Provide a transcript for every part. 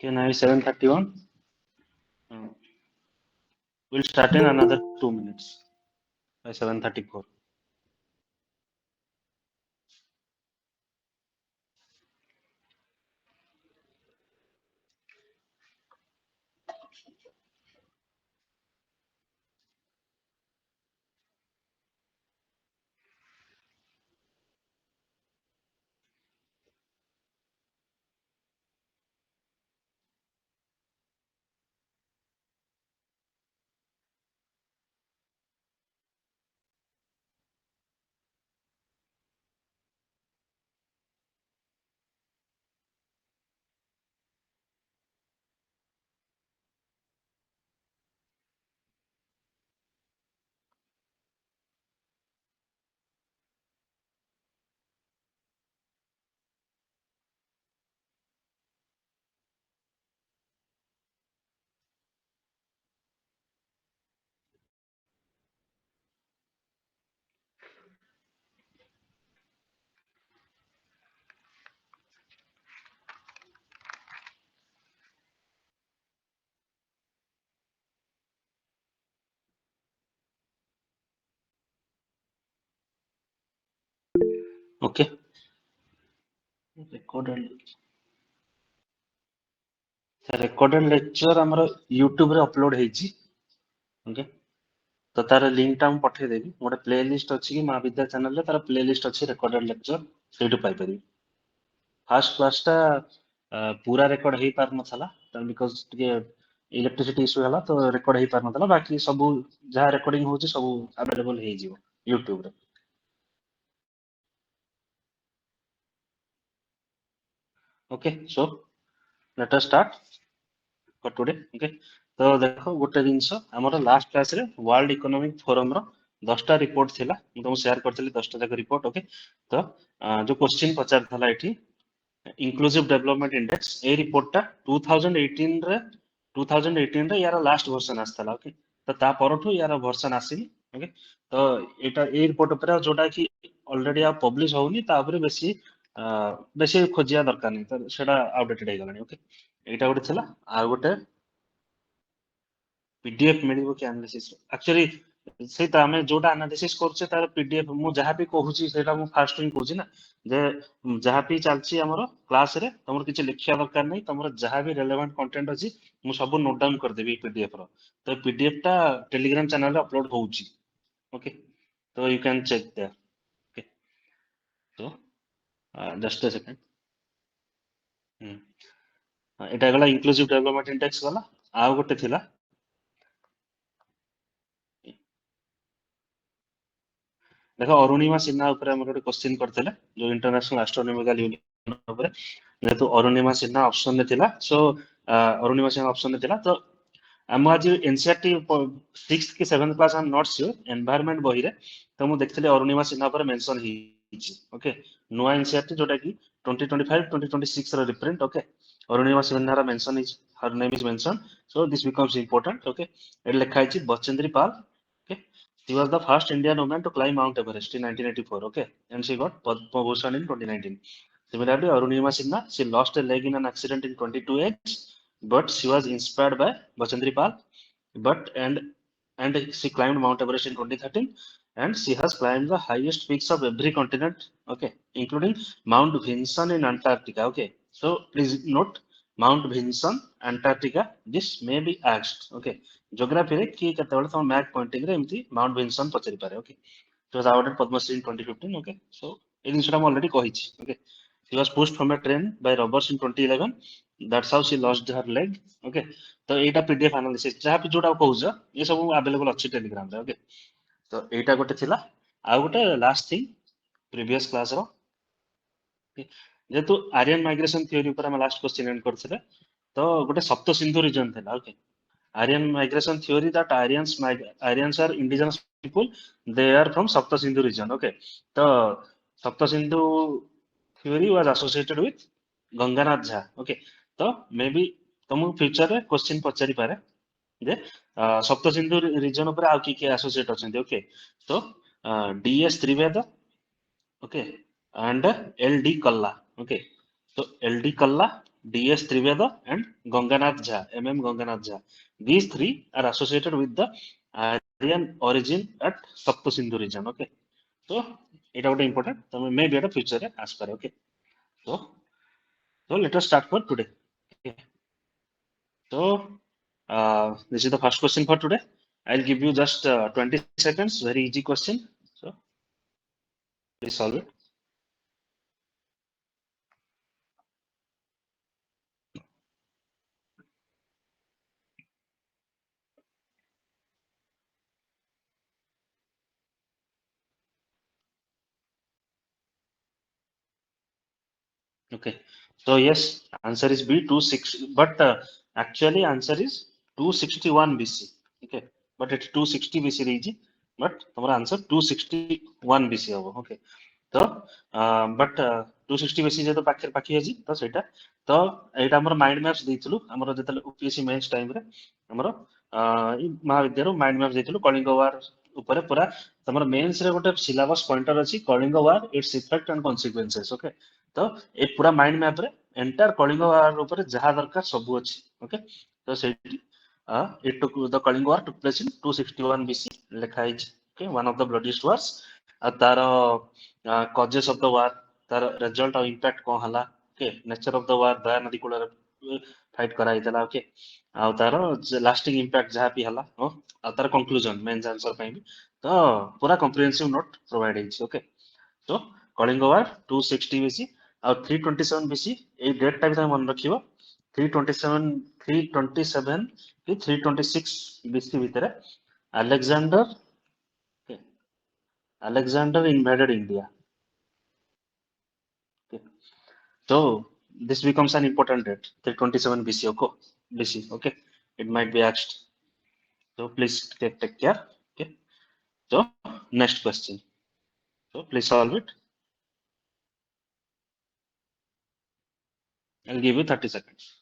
Okay, now 7:31. We'll start in another 2 minutes by 7:34. Okay. Recorded lecture ଆମର YouTube ରେ upload ହେଇଛି. Okay. ତ ତାର ଲିଙ୍କ ଟା ମୁଁ ପଠେଇଦେବି. ଗୋଟେ ପ୍ଲେ ଲିଷ୍ଟ ଅଛି କି ମହାବିଦ୍ୟା ଚ୍ୟାନେଲ ରେ ତାର ପ୍ଲେ ଲିଷ୍ଟ ଅଛି ରେକର୍ଡେଡ ଲେକ୍ଚର ସେଇଠୁ ପାଇପାରିବି. ଫାର୍ଷ୍ଟ କ୍ଲାସ ଟା ପୁରା ରେକର୍ଡ ହେଇ ପାରୁନଥିଲା ବିକଜ ଟିକେ ଇଲେକ୍ଟ୍ରିସିଟି ଇସ୍ୟୁ ହେଲା ତ ରେକର୍ଡ ହେଇ ପାରୁନଥିଲା. ବାକି ସବୁ ଯାହା ରେକର୍ଡିଂ ହଉଛି ସବୁ ଆଭେଲେବଲ ହେଇଯିବ YouTube ରେ. Okay, so let us start for today. Okay. ତ ଦେଖ ଗୋଟେ ଜିନିଷ ଆମର ଲାଷ୍ଟ କ୍ଲାସ ରେ ୱାର୍ଲଡ ଇକୋନୋମିକ ଫୋରମ ର 10ଟା ରିପୋର୍ଟ ଥିଲା. ମୁଁ ତମକୁ ସେୟାର କରିଥିଲି 10ଟା ଯାକ ରିପୋର୍ଟ. ଓକେ, ତ ଯୋଉ କ୍ୱେଶ୍ଚିନ୍ ପଚାରିଥିଲା ଏଠି ଇନକ୍ଲୁସିଭ ଡେଭଲପମେଣ୍ଟ ଇଣ୍ଡେକ୍ସ ଏଇ ରିପୋର୍ଟଟା 2018 ରେ ୟାର ଲାଷ୍ଟ ଭର୍ସନ ଆସିଥିଲା. ଓକେ, ତ ତା ପରଠୁ ୟାର ଭର୍ସନ ଆସିନି. ଓକେ, ତ ଏଇଟା ଏଇ ରିପୋର୍ଟ ଉପରେ ଯୋଉଟା କି ଅଲରେଡି ଆଉ ପବ୍ଲିଶ ହଉନି ତା ଉପରେ ବେଶୀ ଖୋଜିବା ଦରକାର ନାହିଁ, ତ ସେଟା ଆଉଡେଟେଡ ହେଇଗଲାଣି. ଓକେ, ଏଇଟା ଗୋଟେ ଥିଲା. ଆଉ ଗୋଟେ ପିଡିଏଫ ମିଳିବ କି ଆନାଲିସିସ୍ ଆକ୍ଚୁଆଲି ସେଇଟା ଆମେ ଯୋଉଟା ଆନାଲିସିସ୍ କରୁଛେ ତାର ପିଡିଏଫ ମୁଁ ଯାହା ବି କହୁଛି ସେଇଟା ମୁଁ ଫାଷ୍ଟ ହିଁ କହୁଛି ନା ଯେ ଯାହା ବି ଚାଲିଛି ଆମର କ୍ଲାସ ରେ ତମର କିଛି ଲେଖିବା ଦରକାର ନାହିଁ. ତମର ଯାହା ବି ରେଲେଭାଣ୍ଟ କଣ୍ଟେଣ୍ଟ ଅଛି ମୁଁ ସବୁ ନୋଟ ଡାଉନ କରିଦେବି ପିଡିଏଫ ର. ତ ପିଡିଏଫ ଟା ଟେଲିଗ୍ରାମ ଚ୍ୟାନେଲ ରେ ଅପଲୋଡ ହଉଛି. ଓକେ, ତ you can check there. Okay, ତ ଜଷ୍ଟ ଏ ସେକେଣ୍ଡ. ଏଇଟା ଗଲା ଇନକ୍ଲୁସିଭ ଡେଭଲପମେଣ୍ଟ ଇଣ୍ଡେକ୍ସ ଗଲା. ଆଉ ଗୋଟେ ଥିଲା ଦେଖ ଅରୁଣିମା ସିହ୍ନା ଉପରେ ଆମର ଗୋଟେ କ୍ୱେଶ୍ଚିନ୍ କରିଥିଲେ ଯୋଉ ଇଣ୍ଟରନ୍ୟାସନାଲ ଆଷ୍ଟ୍ରୋନୋମିକାଲ ୟୁନିୟନ ଉପରେ. ଯେହେତୁ ଅରୁଣିମା ସିହ୍ନା ଅପସନ ରେ ଥିଲା ସୋ ଅରୁଣିମା ସିହ୍ନା ଅପସନ ରେ ଥିଲା ତ ଆମ ଆଜି ଏନସିଆରଟି 6th କି 7th class I M not sure environment ବହିରେ ତ ମୁଁ ଦେଖିଥିଲି ଅରୁଣିମା ସିହ୍ନା ଉପରେ ମେନସନ ହେଇଛି. ଓକେ, ନୂଆ ଏନସିଆରଟି ଯୋଉଟା କି 2025-2026 ର ରିପ୍ରିଣ୍ଟ. ଓକେ, ଅରୁଣିମା ସିହ୍ନାର ମେନସନ ହେଇଛି, her name is mention, so this becomes important. Okay, ଏଠି ଲେଖା ହେଇଛି Bachendri Pal. Okay, she was the first Indian woman to climb Mount Everest in 1984. Okay, and she got Padma Bhushan in 2019. Similarly, Arunima Sinha, she lost a leg in an accident in 22 age, but she was inspired by Bachandri Pal. And she climbed Mount Everest in 2013, and she has climbed the highest peaks of every continent. Okay, including Mount Vinson in Antarctica. Okay, so please note Mount Vinson, Antarctica. This may be asked. Okay, geography रे कि केतेବେଳେ तम map pointing रे एमती mount Vinson पचरि पारे. Okay, she was awarded Padma Shri in 2015. Okay, so এই জিনিসটা আমি already কহিছি. Okay, she was pushed from a train by robbers in 2011. That's how she lost her leg. Okay, ତ ଏଇଟା PDF analysis ଯାହା ବି ଯୋଉଟା କହୁଛ ଏ ସବୁ ଆଭେଲେବଲ ଅଛି ଟେଲିଗ୍ରାମ ରେ. ଓକେ, ତ ଏଇଟା ଗୋଟେ ଥିଲା. ଆଉ ଗୋଟେ ଲାଷ୍ଟ ଥିଙ୍ଗ ପ୍ରିଭିୟସ କ୍ଲାସ ର ଯେହେତୁ ଆରିଆନ ମାଇଗ୍ରେସନ ଥିଓରି ଉପରେ ଆମେ ଲାଷ୍ଟ କ୍ୱେଶ୍ଚିନ୍ ଏଣ୍ଡ କରିଥିଲେ ତ ଗୋଟେ ସପ୍ତ ସିନ୍ଧୁ ରିଜନ ଥିଲା. Okay, Aryan migration theory that Aryans are indigenous people. They are from Sapta Sindhu region. Okay, so Sapta Sindhu theory was associated with Ganganath Jha. Okay, so maybe तुम future रे question पचारि पारे जे सप्त Sindhu region ଉପରେ ଆଉ କିଏ କିଏ associate ଅଛନ୍ତି. Okay, so DS Triveda, okay, and LD Kalla, okay. So LD Kalla, DS Triveda, and Ganganath Jha, MM Ganganath Jha. These three are associated with the Aryan origin at Saptasindhu region, okay. So it out important. So maybe at a future as per, okay. So let us start for today. Okay. So this is the first question for today. I'll give you just 20 seconds. Very easy question. So please solve it. Okay. So yes, answer is B 260, but actually answer is 261 BC. Okay. But it's 260 BC region. But our answer 261 BC hobo. Okay. तो but 260 बेसी जेतो पाखे पाखी अछि तो सेटा तो एटा हमर माइंड मैप्स ଦେଇଥିଲୁ हमर जेतले ओपीएससी मेंस टाइम रे हमर ई महाविद्यालय माइंड मैप्स ଦେଇଥିଲु कलिंग वार ऊपर पूरा तमर मेंस रे गोटे सिलेबस पॉइंटर अछि Kalinga war it's effect and consequences okay तो ए पूरा माइंड मैप रे एंटायर कलिंग वार ऊपर जहा दरकार सब अछि ओके तो सेठी it took the Kalinga War took place in 261 BC ଲେଖା ହେଇଛି okay one of the bloodiest wars ଆଉ ତାର causes of the war ତାର result ଆଉ impact କଣ ହେଲା okay nature of the war ଦୟା ନଦୀ କୂଳରେ fight କରା ହେଇଥିଲା okay ଆଉ ତାର lasting impact ଯାହା ବି ହେଲା ଆଉ ତାର conclusion main answer ପାଇଁ ବି ତ ପୁରା comprehensive note provide ହେଇଛି okay so Kalinga war 260 BC ଆଉ 327 BC ଏଇ ଡେଟ୍ ଟା ବି ତମେ ମନେ ରଖିବ 327 କି 326 BC ଭିତରେ Alexander okay, Alexander invaded India. Okay. So this becomes an important date, 327 BC. Okay. BC. Okay. It might be asked. So please take care. Okay. So next question. So please solve it. I'll give you 30 seconds.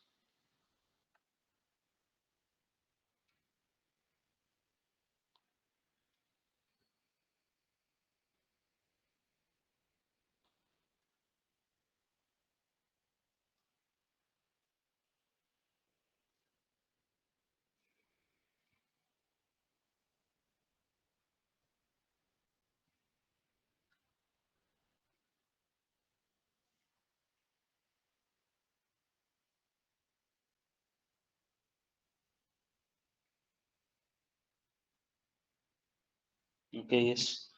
Okay. Yes.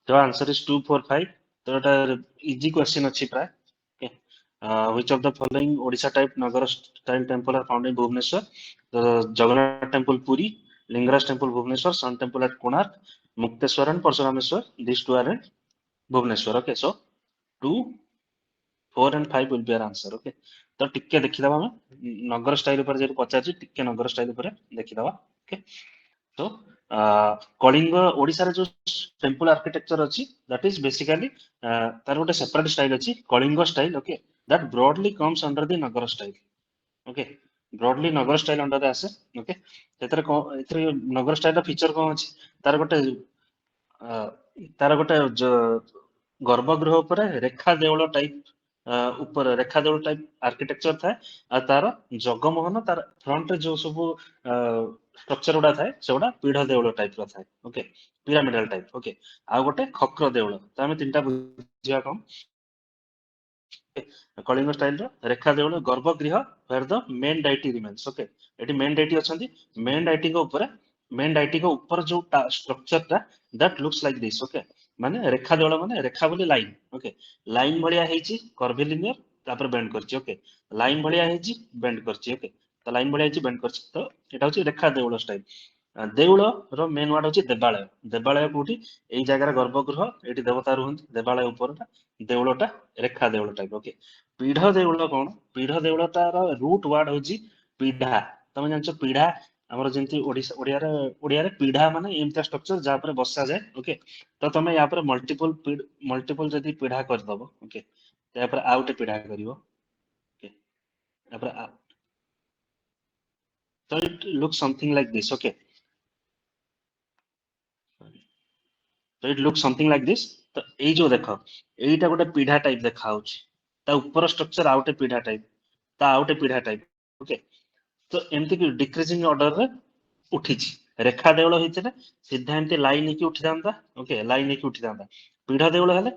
The answer is 245. So that easy question achi pray. Okay. Which of the following Odisha type Nagara style temple are found in Bhubaneswar? The Jagannath temple Puri, Lingaraj temple Bhubaneswar, Sun temple at Konark, Mukteswar and Parsurameswar. These two are in Bhubaneswar. Okay. So 2, 4 and 5 will be our answer. Okay. तो टिके देखिदबा हम नगर style ऊपर जे पचारछि टिके नगर style ऊपर देखिदबा okay तो कलिंग ओडिसा रे जो temple architecture अछि दैट इज बेसिकली तार गोटे सेपरेट स्टाइल अछि Kalinga style okay that broadly comes under the Nagara style okay broadly Nagara style under आसे ओके एतरे एतरे नगर स्टाइल फीचर कोन अछि तार गोटे तार गोटे गर्भगृह ଉପରେ ରେଖା ଦେଉଳ ଟାଇପ ଉପରେ ରେଖା ଦେଉଳ ଟାଇପ ଆର୍କିଟେକ୍ଚର ଥାଏ ଆଉ ତାର ଜଗମୋହନ ତାର ଫ୍ରଣ୍ଟ ରେ ଯୋଉ ସବୁ ଷ୍ଟ୍ରକ୍ଚର ଗୁଡା ଥାଏ ସେଗୁଡା ପୀଢ ଦେଉଳ ଟାଇପ ର ଥାଏ ଓକେ ପିରାମିଡାଲ ଟାଇପ ଓକେ ଆଉ ଗୋଟେ ଖକ୍ର ଦେଉଳ ତ ଆମେ ତିନିଟା ବୁଝିବା କଣ Kalinga style Rekha Deula garbhagriha where the main deity remains okay एटी मेन डाइटी अछंती मेन डाइटी को ऊपर मेन डाइटी को ऊपर जो स्ट्रक्चर ता that looks like this okay माने रेखा देवल माने रेखा बोली लाइन ओके लाइन भलिया हेची कर्विलिनियर तापर बेंड करची ओके लाइन भलिया हेची बेंड करची ओके तो लाइन भलिया हेची बेंड करची तो एटा होची रेखा देवल स्टाइल देउଳ ର ମେନ୍ ୱାର୍ଡ ହଉଛି ଦେବାଳୟ ଦେବାଳୟ କୋଉଠି ଏଇ ଜାଗାରେ ଗର୍ଭଗୃହ ଏଠି ଦେବତା ରୁହନ୍ତି ଦେବାଳୟ ଉପରଟା ଦେଉଳଟା ରେଖା ଦେଉଳ ଟାଇପ ଓକେ ପୀଢ ଦେଉଳ କଣ ପୀଢ ଦେଉଳଟାର ରୁଟ ୱାର୍ଡ ହଉଛି ପିଢା ତମେ ଜାଣିଛ ପିଢା ଆମର ଯେମିତି ଓଡିଆରେ ପିଢା ମାନେ ଏମିତିଆ ଷ୍ଟ୍ରକ୍ଚର ଯାହା ଉପରେ ବସାଯାଏ ଓକେ ତ ତମେ ୟା ଉପରେ ମଲ୍ଟିପଲ ଯଦି ପିଢା କରିଦବ ଓକେ ତାପରେ ଆଉ ଗୋଟେ ପିଢା କରିବ ଓକେ ତାପରେ ତ it look something like this okay So it looks something like this. तो एई जो देख एईटा गोटे पीढ़ा टाइप देखा होची ता ऊपर स्ट्रक्चर आउटे पीढ़ा टाइप ता आउटे पीढ़ा टाइप ओके तो एमती कि डिक्रीजिंग ऑर्डर रे उठिची रेखा देवल होइते सीधा एमती लाइन की उठी जांदा ओके लाइन की उठी जांदा पीढ़ा देवल हेले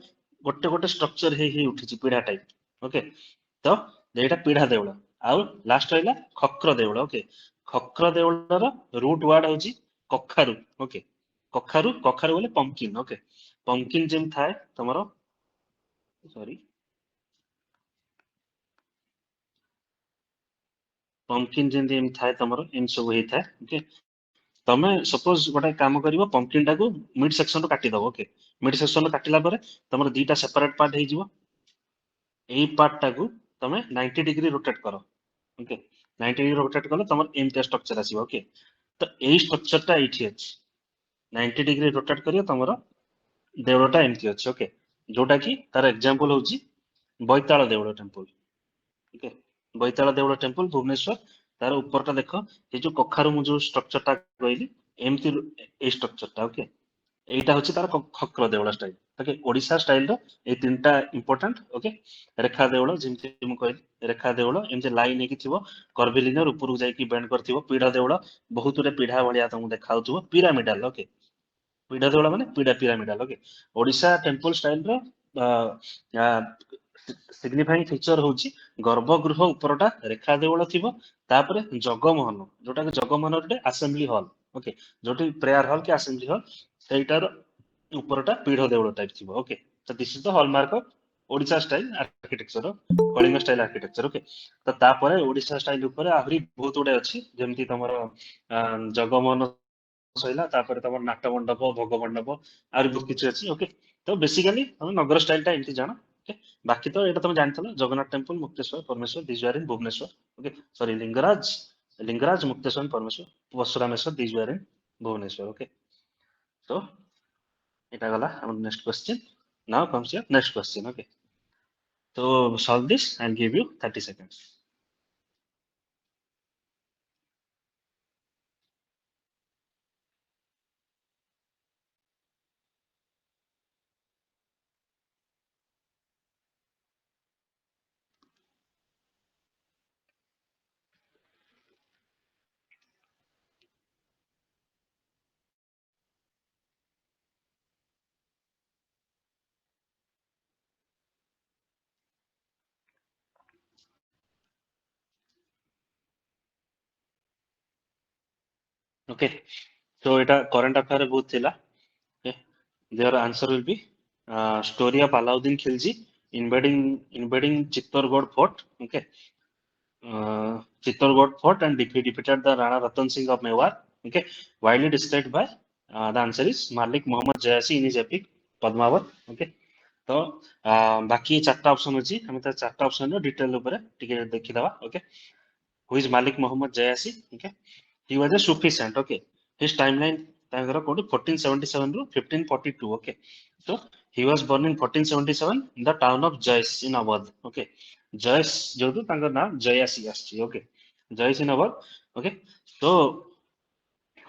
गोटे गोटे स्ट्रक्चर हे उठिची पीढ़ा टाइप ओके तो एटा पीढ़ा देवल आउ लास्ट रहिला खक्र देवल ओके खक्र देवलर रूट वर्ड होची कखारु ओके कखारु कखारु बोले पंकिन ओके पंकिन जेम थाए तमरो सॉरी पंकिन जेमती एम थाए तमरो एम सब हे थाए ओके तमे सपोज गोटे काम करिवो पंकिन टाको मिड सेक्शन रो काटी दबो ओके मिड सेक्शन रो काटिला परे तमरो दीटा सेपरेट पार्ट हे जिवो एई पार्ट टाको तमे 90 डिग्री रोटेट करो ओके 90 डिग्री रोटेट कलो तमर एमटा स्ट्रक्चर आसीबो ओके तो एई स्ट्रक्चर टा एठी अछि 90 डिग्री रोटेट करियो तमरो देवळटा एमती अछि ओके जोटा कि तार एग्जांपल होची बैताळ देवळ टेम्पल ओके बैताळ देवळ टेम्पल भुवनेश्वर तार ऊपरटा देखो ये जो कखारु मु जो स्ट्रक्चर टा कहली एमती ए स्ट्रक्चर टा ओके एटा होची तार खक्र देवळ स्टाइल ओके ओडिसा स्टाइल रो ए तीनटा इंपोर्टेंट ओके रेखा देवळ जेमती मु कहली रेखा देवळ एमती लाइन हेकी थिबो कर्विलिनियर ऊपर जाई की बेंड करथिबो पीढ़ा देवळ बहुत रे पीढ़ा भलिया तुमु देखाउथबो पिरामिडल ओके पीढ़ा देवळ माने Pidha pyramidal okay Odisha temple style रो सिग्निफाइंग फीचर होची गर्भगृह उपरटा रेखा देवळ थिबो तापरे जगमोहन जोटा कि जगमोहन रे असेंबली हॉल ओके जोटी प्रेयर हॉल कि असेंबली हॉल सेटार उपरटा पीढ़ देवळ टाइप थिबो ओके तो this is the hallmark of Odisha style architecture Kalinga style architecture okay तो तापरे ओडिसा स्टाइल ऊपर आहुरी बहुत गुडे अछि जेमति तमरो जगमोहन सइला तापरे तमर नाट्य मंडप भोग मंडप आहुरी बहुत किछि अछि ओके तो बेसिकली हम नगर स्टाइल टा एमति जाना ओके बाकी तो एटा तुम जानथलो Jagannath temple Mukteshwar Parameshwar this in Bhubaneswar okay sorry Lingaraj Lingaraj Mukteshwar Parameshwar Parashurameshwar this in Bhubaneswar okay so eta gala our next question now comes your next question okay so solve this and give you 30 seconds okay so eta current affair रे बहुत थिला okay their answer will be story of Alauddin Khilji invading Chittorgarh fort okay Chittorgarh fort and defeated the Rana Ratan Singh of Mewar. Okay, widely described by the answer is Malik Muhammad Jayasi in his epic Padmavat. Okay, तो बाकी चारटा option अछि हम त चारटा option रो detail ऊपर टिके देखि दवा okay who is Malik Muhammad Jayasi okay he was a Sufi saint okay his timeline तांगर कोड 1477 रो 1542 okay so he was born in 1477 in the town of Jais in Awadh okay Jais जोदु तांगर नाम जयासी आछि okay Jais in Awadh okay so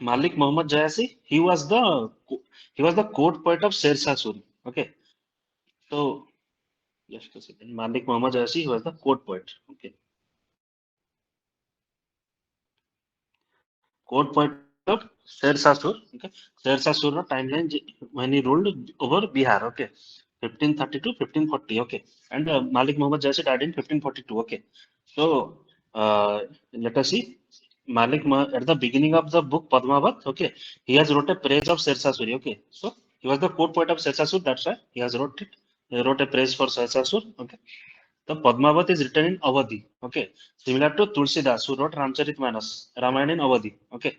Malik Muhammad Jayasi he was the court poet of Sher Shah Suri okay so just a second. Malik Muhammad Jayasi was the court poet. Okay. Court poet of Sher Shah Sur. Okay. Sher Shah Sur timeline when he ruled over Bihar. Okay. 1532, 1540. Okay. And Malik Muhammad Jayasi died in 1542. Okay. So let us see. At the beginning of the book Padmavat, okay, he has wrote a praise of Sher Shah Suri. Okay. So he was the court poet of Sher Shah Sur. That's why he has wrote it. He wrote a praise for Sher Shah Sur. Okay. The Padmavat is written in Awadhi. Okay, similar to Tulsidas, who wrote Ramcharitmanas, Ramayana in Awadhi. Okay,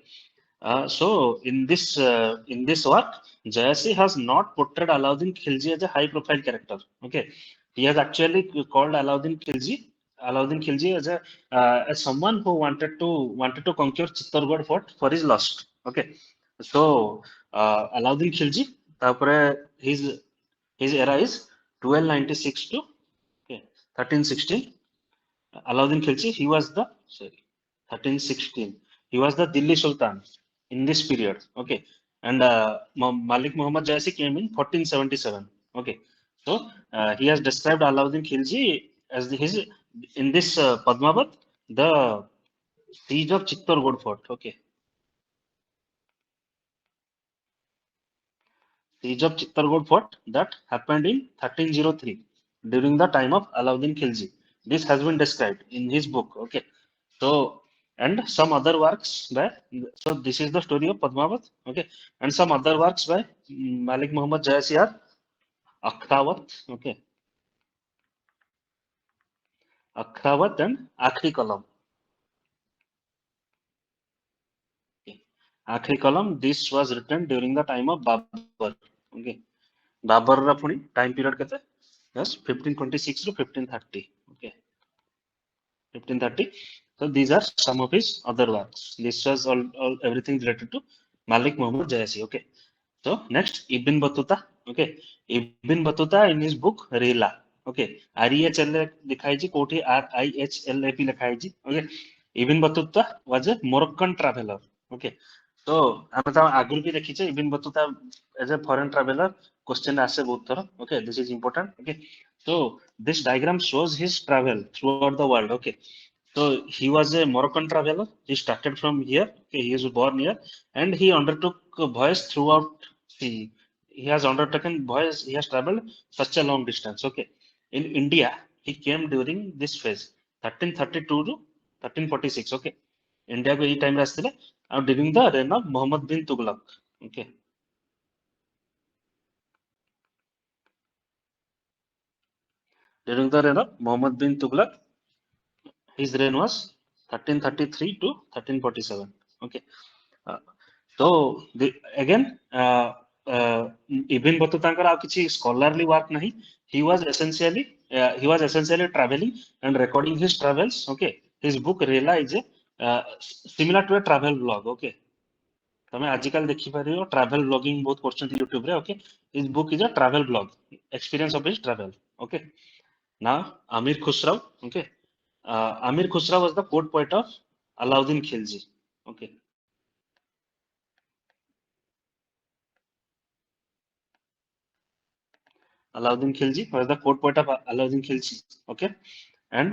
so in this work, Jayasi has not portrayed Alauddin Khilji as a high-profile character. Okay, he has actually called Alauddin Khilji as someone who wanted to conquer Chittorgarh fort for his lust. Okay, so Alauddin Khilji, tapore his era is 1296 to okay 1316 Alauddin Khilji he was the sorry 1316 he was the Delhi Sultan in this period okay and Malik Muhammad Jayasi came in 1477 Okay, so he has described Alauddin Khilji as his in this Padmavat, the siege of Chittorgarh fort. Okay, siege of Chittorgarh fort that happened in 1303 during the time of Alauddin Khilji. This has been described in his book. Okay, so and some other works by, so this is the story of Padmavat. Okay, and some other works by Malik Muhammad Jayasiyar, Akhawat. Okay, Akhawat and Akhri Kalam. Okay. Akhri Kalam, this was written during the time of Babur. Okay. Babur ra phuni time period kete? Yes, 1526 to 1530. Okay. 1530. So these are some of his other works. This was all everything related to Malik Muhammad Jayasi. Okay. So next Ibn Battuta. Okay. Ibn Battuta in his book Rela. Okay. REHL लिखा है जी कोठी RIHLAP लिखा है जी. Okay. Ibn Battuta was a Moroccan traveler. Okay. So ଆମେ ତ ଆଗରୁ ବି ଦେଖିଛେ Ibn Battuta as a foreign traveler question ଆସେ ବହୁତ ଥର. Okay. This is important. Okay. So this diagram shows his travel throughout the world. Okay. So he was a Moroccan traveler. He started from here. Okay, he was born here, and he undertook a voyage throughout. See, he has undertaken voyage. He has traveled such a long distance. Okay, in India, he came during this phase, 1332 to 1346. Okay, India को ये time रे आस्थिले, and during the reign of Muhammad bin Tughlaq. Okay, during the reign of Muhammad bin Tughlaq, his reign was 1333 to 1347. Okay. Uh, so the, again Ibn Battuta ଆଉ କିଛି scholarly work ନାହିଁ. He was essentially traveling and recording his travels. Okay, his book Rela is a similar to a travel blog. Okay, ତମେ ଆଜିକାଲି ଦେଖିପାରିବ travel blogging ବହୁତ କରୁଛନ୍ତି YouTube ରେ. Okay, his book is a travel blog, experience of his travel. Okay, now Amir Khusrau. Okay, Amir Khusrau was the court poet of Alauddin Khilji. Okay, Alauddin Khilji was the court poet of Alauddin Khilji. Okay, and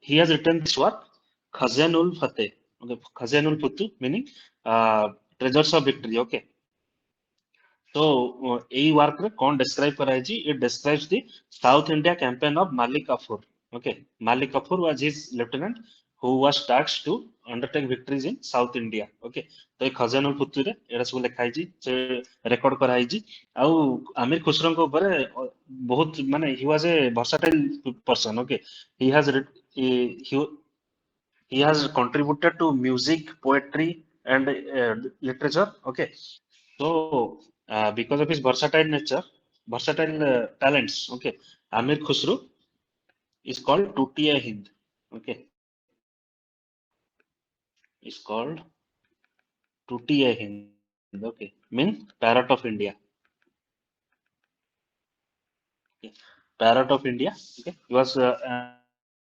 he has written this work, Khazanul Fateh. Okay, Khazanul Futu meaning treasures of victory. Okay, so এই work রে কোন describe করা হয়েছি? It describes the South India campaign of Malik Kafur. Okay, Malik Kafur was his lieutenant who was tasked to undertake victories in South India. Okay, ତ ଏ ଖଜାନୁଲ ପୁତୁରେ ଏଟା ସବୁ ଲେଖା ହେଇଛି, ସେ ରେକର୍ଡ କରା ହେଇଛି. ଆଉ ଆମିର ଖୁସରୋଙ୍କ ଉପରେ ବହୁତ ମାନେ he was a versatile person. Okay, he has he has contributed to music, poetry, and literature. Okay, so because of his versatile nature, versatile talents, okay, Amir Khusro is called Tutiya Hind. Okay, is called Tutiya Hind. Okay, means parrot of India. Okay, parrot of India. Okay, he was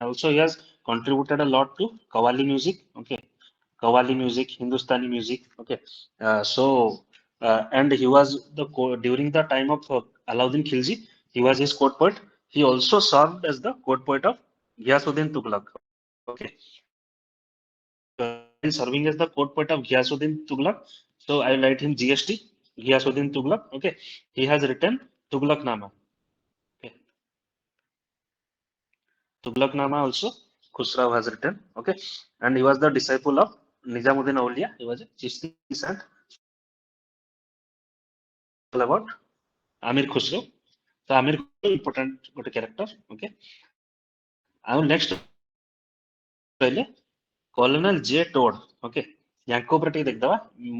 also he has contributed a lot to Qawwali music. Okay, Qawwali music, Hindustani music. Okay, and he was during the time of Alauddin Khilji, he was his court poet. He also served as the court poet of Ghiyasuddin Tughlaq. Okay, in serving as the court poet of Ghiyasuddin Tughlaq, so I write him GST Ghiyasuddin Tughlaq. Okay, he has written Tughlaqnama. Okay, Tughlaqnama also Khusrau has written. Okay, and he was the disciple of Nizamuddin Auliya. He was a Chishti saint. About Amir Khusro. So Amir Khusro important ଗୋଟେ character. Okay. ଆଉ next କହିଲେ Colonel J. Todd. Okay. ୟାଙ୍କ ଉପରେ ଟିକେ ଦେଖିଦବା.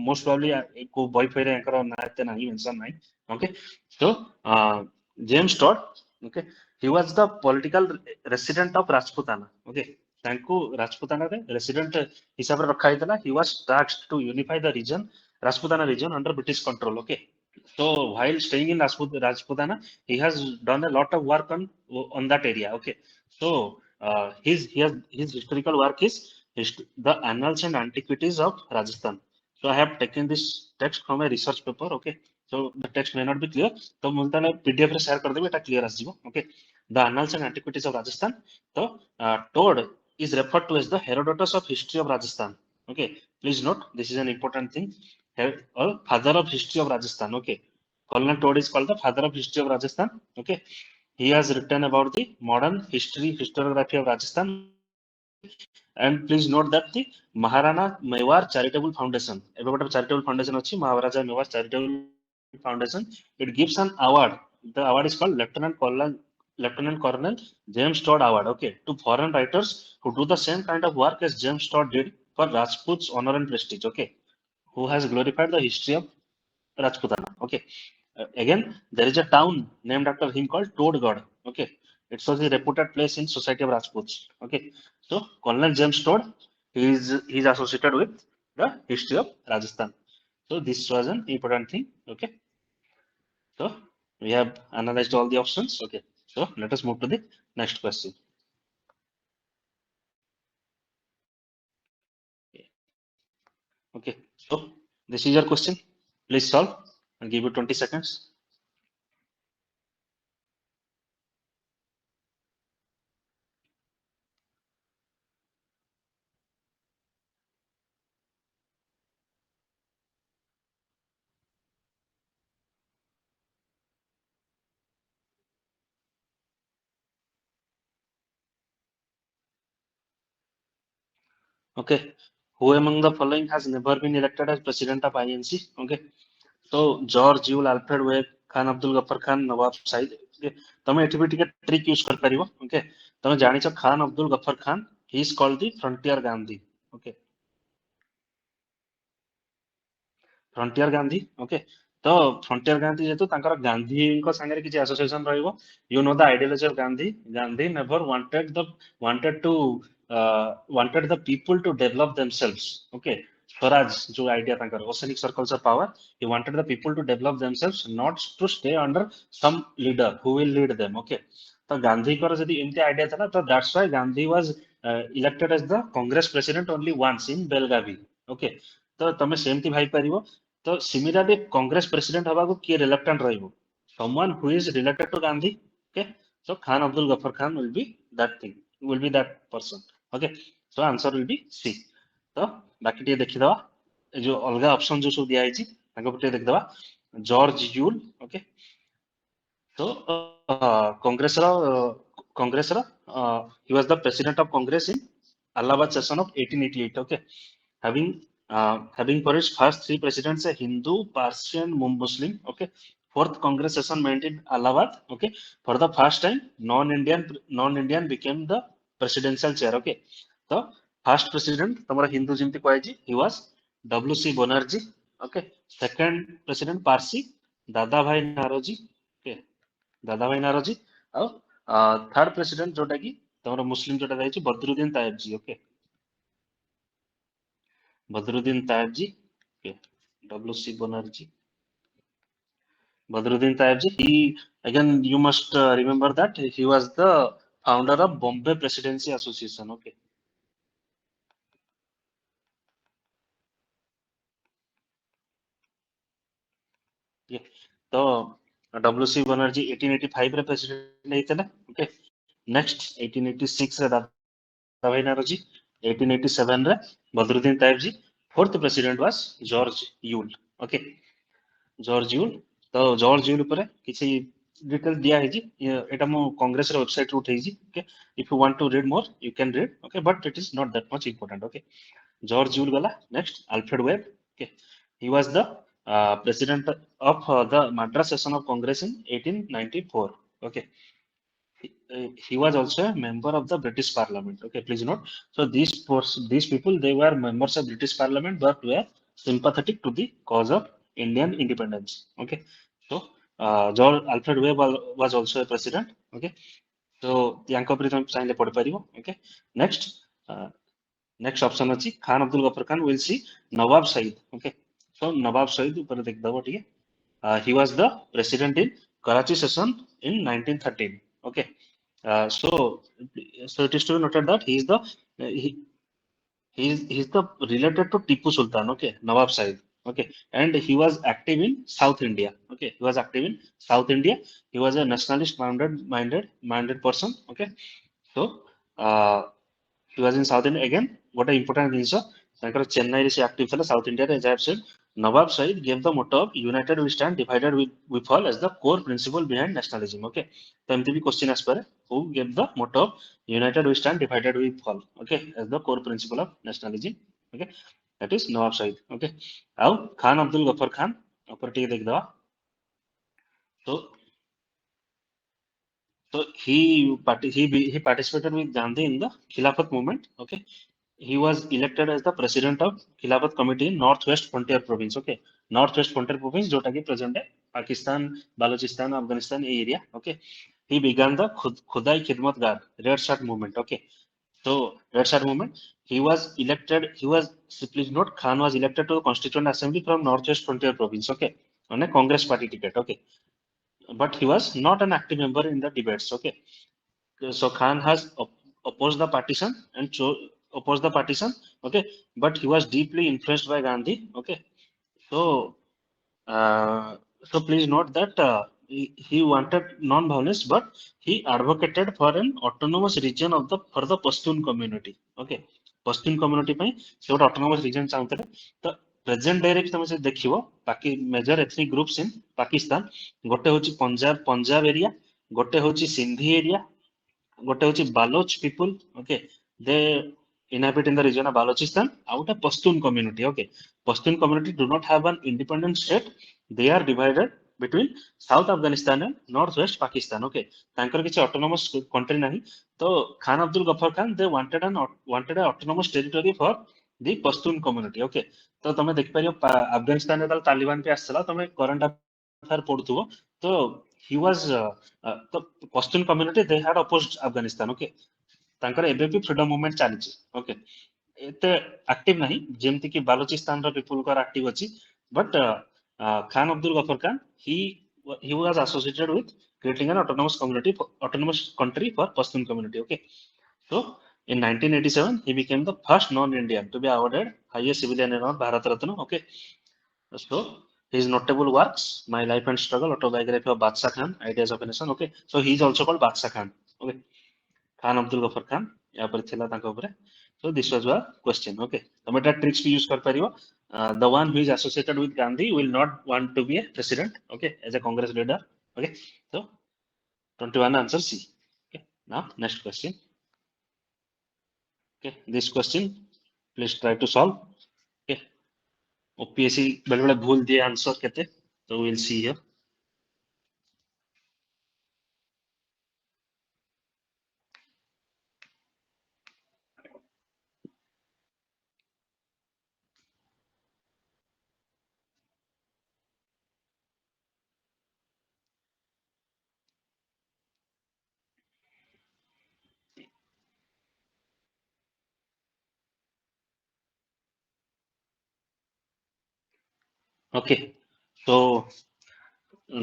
Most probably କୋଉ ବହି ଫହିରେ ୟାଙ୍କର ନାଁ ଏତେ ନାହିଁ, mention ନାହିଁ. Okay. So James Todd. Okay. He was the political resident of Rajputana. Okay. ତାଙ୍କୁ ରାଜପୁତାନାରେ resident ହିସାବରେ ରଖା ହେଇଥିଲା. He was tasked to unify the region, Rajputana region under British control. Okay. So while staying in Rajputana, he has done a lot of work on that area. Okay, so his historical work is the Annals and Antiquities of Rajasthan. So I have taken this text from a research paper. Okay, so the text may not be clear, तो मुझे ताले PDF रे share कर देबे एटा clear आसी जीवो. Okay, the annals and antiquities of Rajasthan. So Todd is referred to as the Herodotus of history of Rajasthan. Okay, please note this is an important thing. Or father of history of Rajasthan. Okay, Colonel Todd is called the father of history of Rajasthan. Okay, he has written about the modern historiography of Rajasthan. And please note that the Maharana Mewar Charitable Foundation, a charitable foundation, Maharaja Mewar Charitable Foundation, it gives an award. The award is called Lieutenant Colonel James Todd Award, okay, to foreign writers who do the same kind of work as James Todd did for Rajput's honor and prestige, okay, who has glorified the history of Rajputana. Okay. Again, there is a town named after him called Toadgad. Okay. It was a reputed place in Society of Rajputs. Okay. So Colonel James Toad, he is associated with the history of Rajasthan. So this was an important thing. Okay. So we have analyzed all the options. Okay. So let us move to the next question. Okay. So this is your question. Please solve. I'll give you 20 seconds. Okay. Who among the following has never been elected as president of INC? Okay. So George Yule, Alfred Webb, Khan Abdul Ghaffar Khan, Nawab Said. Okay. तमे एठी भी टिके trick use कर परिबो. Okay. तमे जानि छ Khan Abdul Ghaffar Khan, he is called the Frontier Gandhi. Okay. Frontier Gandhi. Okay. तो Frontier Gandhi जेतु तांकर गांधी को संगे किछि association रहइबो. You know the ideology of Gandhi. Gandhi never wanted to wanted the people to develop themselves. Okay. Swaraj, जो idea तांकर oceanic circles of power, he wanted the people to develop themselves, not to stay under some leader who will lead them. Okay. तो गांधी को यदि एमती idea था ना, तो that's why Gandhi was elected as the Congress president only once in Belgavi. Okay. तो तमे सेमती भाई परिबो. तो similarly Congress president हवा को किए reluctant रहिबो. Someone who is related to Gandhi. Okay. So Khan Abdul Ghaffar Khan will be that thing. Will be that person. Okay. So answer will be C. तो बाकी टे देखि दवा. जो अलगा ऑप्शन जो सब दिया है जी, ताको टे देख दवा. George Yule. Okay. So Congress he was the president of Congress in Allahabad session of 1888. Okay, having for its first three presidents a Hindu, Persian, Muslim. Okay, fourth Congress session meant in Allahabad. Okay, for the first time non-Indian became the presidential chair. Okay, so first president तुम्हारा हिंदू जिमती कोई जी, he was W.C. Banerjee. Okay, second president Parsi दादा भाई Naoroji. Okay, दादा भाई नारोजी. और third president जोटा की तमरा Muslim जोटा जाई Badruddin Tyabji. Okay, Badruddin Tyabji. Okay, WC Banerjee, Badruddin Tyabji. He again you must remember that he was the founder of Bombay Presidency Association. Okay. Yeah. तो डब्ल्यूसी बनर्जी 1885 रे प्रेसिडेंट ହେଇଥିଲେ. ओके, नेक्स्ट 1886 रे दादा भाई नारोजी, 1887 रे Badruddin Tyabji. Fourth president was George Yule. Okay, George Yule. तो George Yule पर किसी डिटेल दिया है जी, एटा मो कांग्रेस रे वेबसाइट रू उठै जी. Okay, if you want to read more you can read. Okay, but it is not that much important. Okay, George Yule गला. Next Alfred Webb. Okay, he was the president of the Madras session of Congress in 1894. Okay, he was also a member of the British Parliament. Okay, please note. So these people they were members of British Parliament but were sympathetic to the cause of Indian independence. Okay, so George Alfred Webb was also a president. Okay, so yanko pri tame chaile padi paribo. Okay, next next option अछि Khan Abdul Ghaffar Khan. Will see Nawab Said. Okay, so Nawab Said ऊपर देख दबो ठीक है. He was the president in Karachi session in 1913. Okay, so it is to be noted that he is the he is the related to Tipu Sultan. Okay, Nawab Said. Okay, and he was active in South India. Okay, he was active in South India. He was a nationalist minded person. Okay, so uh, he was in South India again. What an important ଜିନିଷ ତାଙ୍କର ଚେନ୍ନାଇରେ ସେ active ଥିଲା south ଇଣ୍ଡିଆରେ as I have said. Nawab Said gave the motto of united we stand divided we fall as the core principle behind nationalism. Okay, ତ ଏମିତି ବି question ଆସିପାରେ, who gave the motto of united we stand divided we fall, okay, as the core principle of nationalism. Okay, that is Nawab Said. Okay, ଆଉ ଖାन ଅବଦୁଲ ଗଫର ଖାନ ଉପରେ ଟିକେ ଦେଖିଦବା. So he participated with Gandhi in the Khilafat movement. Okay, he was elected as the president of Khilafat committee in Northwest Frontier province. Okay, Northwest Frontier province जोटा कि present है Pakistan, Balochistan, Afghanistan area. Okay, he began the Khudai Khidmat Gar Red Shirt movement. Okay, so Red Shirt movement. He was elected. He was, please note, Khan was elected to the Constituent Assembly from Northwest Frontier province. Okay, on a Congress party ticket. Okay, but he was not an active member in the debates. Okay, so Khan has opposed the partition and opposed the partition. Okay, but he was deeply influenced by Gandhi. Okay, so uh, so please note that he wanted non-violence, but he advocated for an autonomous region of the for the Pashtun community. Okay, Pashtun community ପାଇଁ ସେ ଗୋଟେ autonomous region ଚାହୁଁଥିଲେ. ତ present day ରେ ବି ତମେ ଯଦି ଦେଖିବ ବାକି major ethnic groups in Pakistan ଗୋଟେ ହଉଛି ପଞ୍ଜାବ ଏରିଆ, ଗୋଟେ ହଉଛି ସିନ୍ଧି ଏରିଆ, ଗୋଟେ ହଉଛି Baloch people. Okay, they inhabit in the region of Balochistan. ଆଉ ଗୋଟେ Pashtun community. Okay, Pashtun community do not have an independent state. They are divided between South Afghanistan and Northwest Pakistan. Okay, ତାଙ୍କର କିଛି autonomous country ନାହିଁ. ତ Khan Abdul Ghaffar Khan they wanted an autonomous territory for the Pashtun community. Okay, ତ ତମେ ଦେଖିପାରିବ ଆଫଗାନିସ୍ତାନରେ ଯେତେବେଳେ ତାଲିବାନ ବି ଆସିଥିଲା ତମେ କରେଣ୍ଟ ଆଫେୟାର ପଢୁଥିବ ତ he was the Pashtun community they had opposed Afghanistan. Okay, ତାଙ୍କର ଏବେ ବି freedom movement ଚାଲିଛି. Okay, ଏତେ active ନାହିଁ ଯେମିତି କି ବାଲୋଚିସ୍ତାନର ପିପୁଲଙ୍କର active ଅଛି, but Khan Abdul Ghaffar Khan he was associated with creating an autonomous country for Pashtun community. Okay, so in 1987 he became the first non-Indian to be awarded highest civilian award Bharat Ratna. Okay, so his notable works, My Life and Struggle, Autobiography of Badshah Khan, Ideas of a Nation. Okay, so he is also called Badshah Khan. Okay, Khan Abdul Ghaffar Khan, यहाँ पर थिला तांको उपरे. So this was your question. Okay, तमे टा tricks भी use कर परियो. The one who is associated with Gandhi will not want to be a president. Okay, as a Congress leader. Okay, so 21 answer C. Okay, now next question. Okay, this question please try to solve. Okay, OPSC बेले बेले भूल दिए answer केते, so we'll see here. Okay, so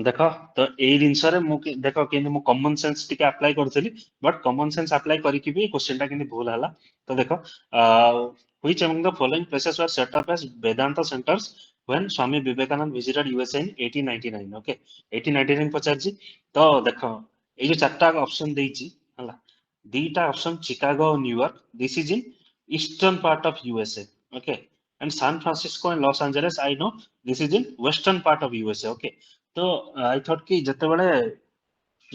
ଦେଖ ତ ଏଇ ଜିନିଷରେ ମୁଁ ଦେଖ କେମିତି ମୁଁ କମନ ସେନ୍ସ ଟିକେ ଆପ୍ଲାଏ କରୁଥିଲି, ବଟ୍ କମନ ସେନ୍ସ ଆପ୍ଲାଏ କରିକି ବି କ୍ୱେଶ୍ଚନ ଟା କେମିତି ଭୁଲ ହେଲା. ତ ଦେଖ which among the following places were set up as Vedanta centers when Swami Vivekananda visited USA in 1899. Okay, 1899 ପଚାରିଛି. ତ ଦେଖ ଏଇ ଯୋଉ ଚାରିଟା ଅପସନ ଦେଇଛି ହେଲା, ଦିଟା ଅପସନ ଚିକାଗୋ ଆଉ New York, this is in eastern part of USA. Okay, and San Francisco and Los Angeles I know this is in western part of USA. Okay, तो आई थॉट कि ଯେତେବେଳେ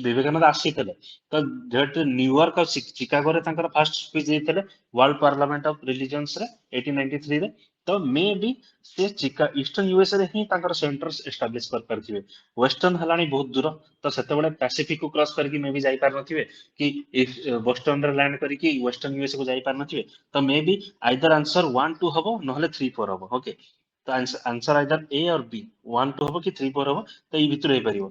ବିବେକାନନ୍ଦ ଆସିଥିଲେ ତ ଯେହେତୁ ନ୍ୟୁୟର୍କ ଆଉ ଚିକାଗୋରେ ତାଙ୍କର ଫାର୍ଷ୍ଟ ସ୍ପିଚ୍ ଦେଇଥିଲେ ୱାର୍ଲଡ ପାର୍ଲାମେଣ୍ଟ ଅଫ ରିଲିଜିଅନ୍ସ ରେ 1893 ରେ, ତ ମେ ବି ସେ ଇଷ୍ଟର୍ନ ୟୁଏସଏ ରେ ହିଁ ତାଙ୍କର ସେଣ୍ଟର ଏଷ୍ଟାବ୍ଲିଶ କରିପାରିଥିବେ. ୱେଷ୍ଟର୍ନ ହେଲାଣି ବହୁତ ଦୂର, ତ ସେତେବେଳେ ପାସିଫିକ କୁ କ୍ରସ କରିକି ମେ ବି ଯାଇପାରିନଥିବେ କି ବୋଷ୍ଟନରେ ଲ୍ୟାଣ୍ଡ କରିକି ୱେଷ୍ଟର୍ନ ୟୁଏସଏ କୁ ଯାଇପାରିନଥିବେ. ତ ମେ ବି ଆଇଦର ଆନ୍ସର 1 2 ହବ ନହେଲେ 3 4 ହବ. ଓକେ, ତ ଆନ୍ସର ଆଇଦର ଏ ଅର ବି 1 2 ହବ କି 3 4 ହବ, ତ ଏଇ ଭିତରୁ ହେଇପାରିବ.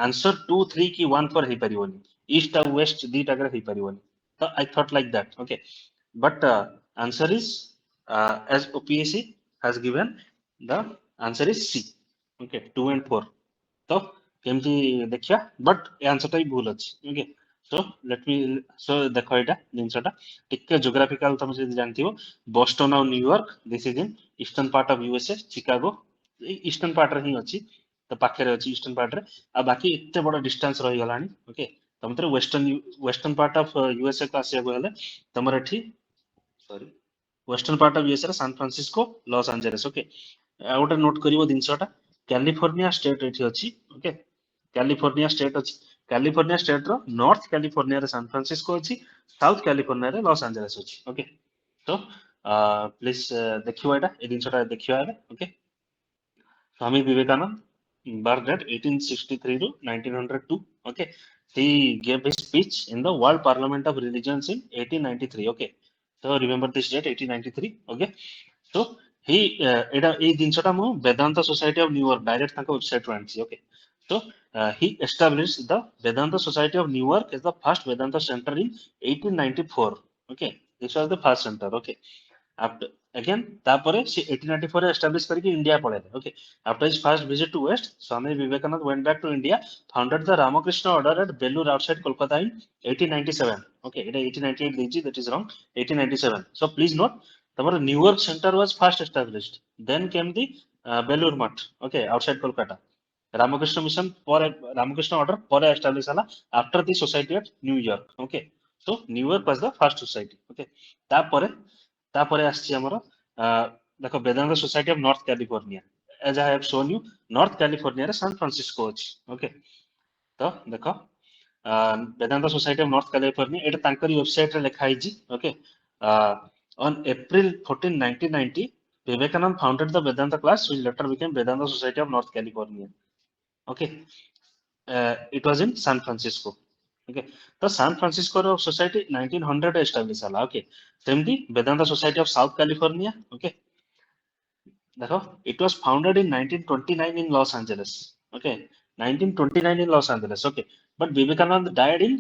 ଆନ୍ସର 2 3 କି 1 4 ହେଇପାରିବନି, ଇଷ୍ଟ ଆଉ ୱେଷ୍ଟ ଦିଟାକରେ ହେଇପାରିବନି. ତ I thought like that. Okay, but answer is as OPSC has given the answer is C. Okay, 2 and 4. ତ କେମିତି ଦେଖିବା, ବଟ୍ ଏ ଆନ୍ସର ଟା ବି ଭୁଲ ଅଛି. Okay, so let me, so ଦେଖ ଏଇଟା ଜିନିଷଟା ଟିକେ ଜୋଗ୍ରାଫିକାଲ ତମେ ଯଦି ଜାଣିଥିବ, ବୋଷ୍ଟନ ଆଉ New York this is in eastern part of USA, Chicago eastern part रे ही अछि तो पाखे रे अछि ईस्टर्न पार्ट रे आ बाकी एते बड़ डिस्टेंस रही गलानी ओके तमतरे वेस्टर्न पार्ट ऑफ यूएसए को आसिया को हेले तमर एठी sorry western part of USA रे San Francisco Los Angeles okay आ गोटे नोट करिवो दिनसटा कैलिफोर्निया स्टेट एठी अछि ओके कैलिफोर्निया स्टेट अछि कैलिफोर्निया स्टेट रो नॉर्थ कैलिफोर्निया रे सैन फ्रांसिस्को अछि साउथ कैलिफोर्निया रे लॉस एंजेलिस अछि ओके तो प्लीज देखियो एटा ए दिनसटा देखियो आबे okay Swami Vivekananda, birth at 1863 to 1902. Okay, he gave his speech in the World Parliament of Religions in 1893. Okay, so remember this date, 1893. Okay, so he এটা এই জিনিসটা মু Vedanta Society of New York direct তাଙ୍କ website ରୁ ଆଣିଛି. Okay, so he established the Vedanta Society of New York as the first Vedanta center in 1894. Okay, this was the first center. Okay. After again तापरे से 1894 ରେ establish करके India पळेले okay after his first visit to west Swami Vivekananda went back to India founded the Ramakrishna order at Belur outside Kolkata in 1897 okay it 1898 ଦେଇଛି that is wrong 1897 so please note तमर New York center was first established then came the Belur Math okay outside Kolkata Ramakrishna mission for Ramakrishna order for establish ହେଲା after the society at New York okay so New York was the first society okay ତାପରେ ତାପରେ ଆସିଛି ଆମର ଦେଖ Vedanta society of north California as I have shown you north କାଲିଫର୍ନିଆରେ San Francisco ଅଛି okay ତ ଦେଖ Vedanta society of north California ଏଇଟା ତାଙ୍କରି ୱେବସାଇଟରେ ଲେଖା ହେଇଛି okay on April 14 1990 Vivekananda founded the Vedanta class which later became Vedanta Society of North California okay it was in San Francisco okay the San Francisco society 1900 established ହେଲା okay सेमती Vedanta Society of South California okay देखो it was founded in 1929 in Los Angeles okay 1929 in Los Angeles okay but Vivekananda died in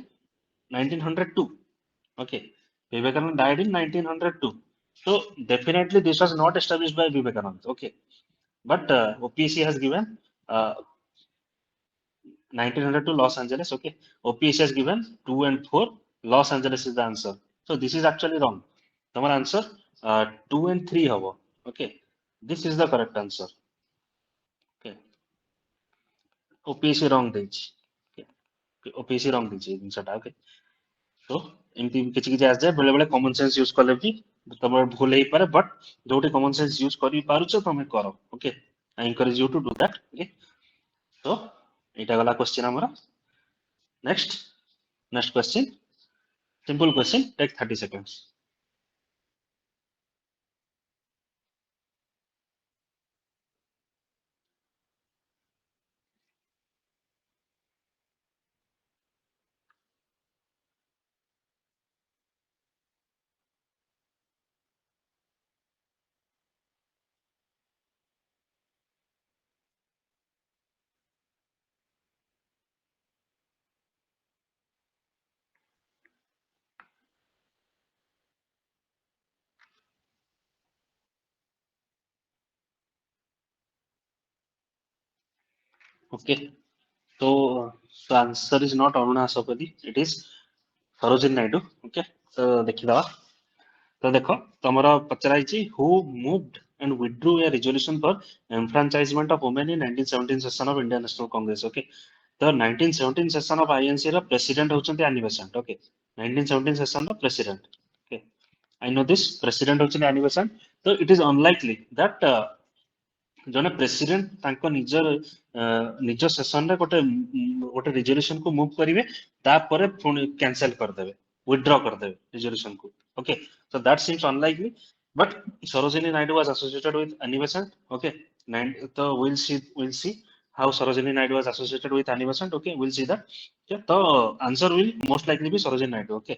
1902 okay Vivekananda died in 1902 so definitely this was not established by Vivekananda okay but OPC has given 1900 to Los Angeles okay OPC has given 2 and 4 Los Angeles is the answer so this is actually wrong તમારો answer 2 and 3 હવો okay this is the correct answer okay OPC wrong ଦେଇଛି okay OPC wrong ଦେଇଛି ଏଇ ଜିନିଷଟା okay so ଏମିତି କିଛି କିଛି ଆସିଯାଏ ବେଳେ ବେଳେ common sense use କଲେ ବି ତମର ଭୁଲ ହେଇପାରେ but ଯୋଉଠି common sense use କରିପାରୁଛ ତମେ କର okay I encourage you to do that okay so ଏଇଟା ଗଲା question ଆମର next question simple question take 30 seconds okay so the answer is not Aruna Asopati it is Sarojini Naidu okay so ଦେଖିଦବା ତ ଦେଖ ତମର ପଚରା ହେଇଛି who moved and withdrew a resolution for enfranchisement of women in 1917 session of Indian National Congress okay ତ 1917 session of INC ର president ହଉଛନ୍ତି Annie Besant okay 1917 session ର president okay I know this president ହଉଛନ୍ତି Annie Besant ତ it is unlikely that ଜଣେ president ତାଙ୍କ ନିଜ ସେସନରେ ଗୋଟେ ରିଜଲ୍ୟୁସନ କୁ ମୁଭ କରିବେ ତାପରେ ପୁଣି କ୍ୟାନସେଲ କରିଦେବେ ୱିଥଡ୍ର କରିଦେବେ ରିଜଲ୍ୟୁସନ କୁ okay so that seems unlikely but Sarojini Naidu was associated with Annie Besant okay so we'll see how Sarojini Naidu was associated with Annie Besant okay we'll see that okay so answer will most likely be Sarojini Naidu okay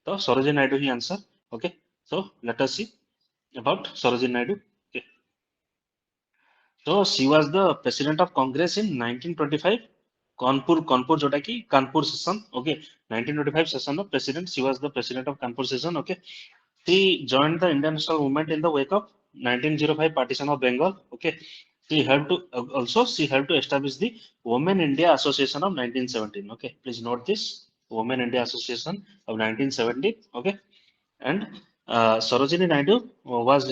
so Sarojini Naidu hi answer okay so let us see about Sarojini Naidu okay so she was the president of Congress in 1925. Kanpur jota ki Kanpur session. Okay, 1925 session of president. She was the president of Kanpur session. Okay, she joined the Indian national movement in the wake of 1905 partition of Bengal. Okay, she helped to she helped to establish the Women India Association of 1917. Okay, please note this Women India Association of 1917. Okay, and Sarojini Naidu was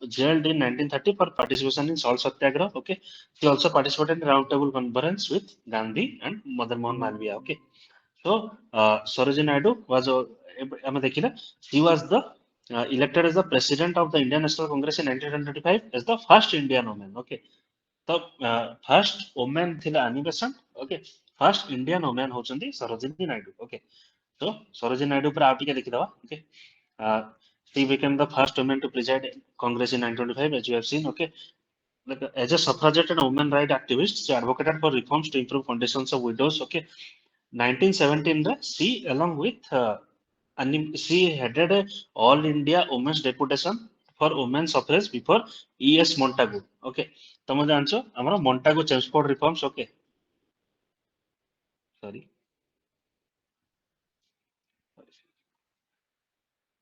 jailed in 1930 for participation in Salt Satyagraha. Okay, she also participated in roundtable conference with Gandhi and Madan Mohan Malviya. Okay, so Sarojini Naidu was she was the elected as the president of the Indian National Congress in 1925 as the first Indian woman. Okay, the first woman thila Annie Besant. Okay, first Indian woman होचंदी Sarojini Naidu. Okay, so Sarojini Naidu पर आप टिके देखिदवा. Okay. Uh, she became the first woman to preside Congress in 1925, as you have seen. Okay, like as a suffragette and women right activist, she advocated for reforms to improve conditions of widows. Okay, 1917, she along with she headed a All India Women's Deputation for women's suffrage before E.S. Montagu. Okay, ତମେ ଜାଣିଛ ଆମର Montagu Chelmsford reforms. Okay, sorry,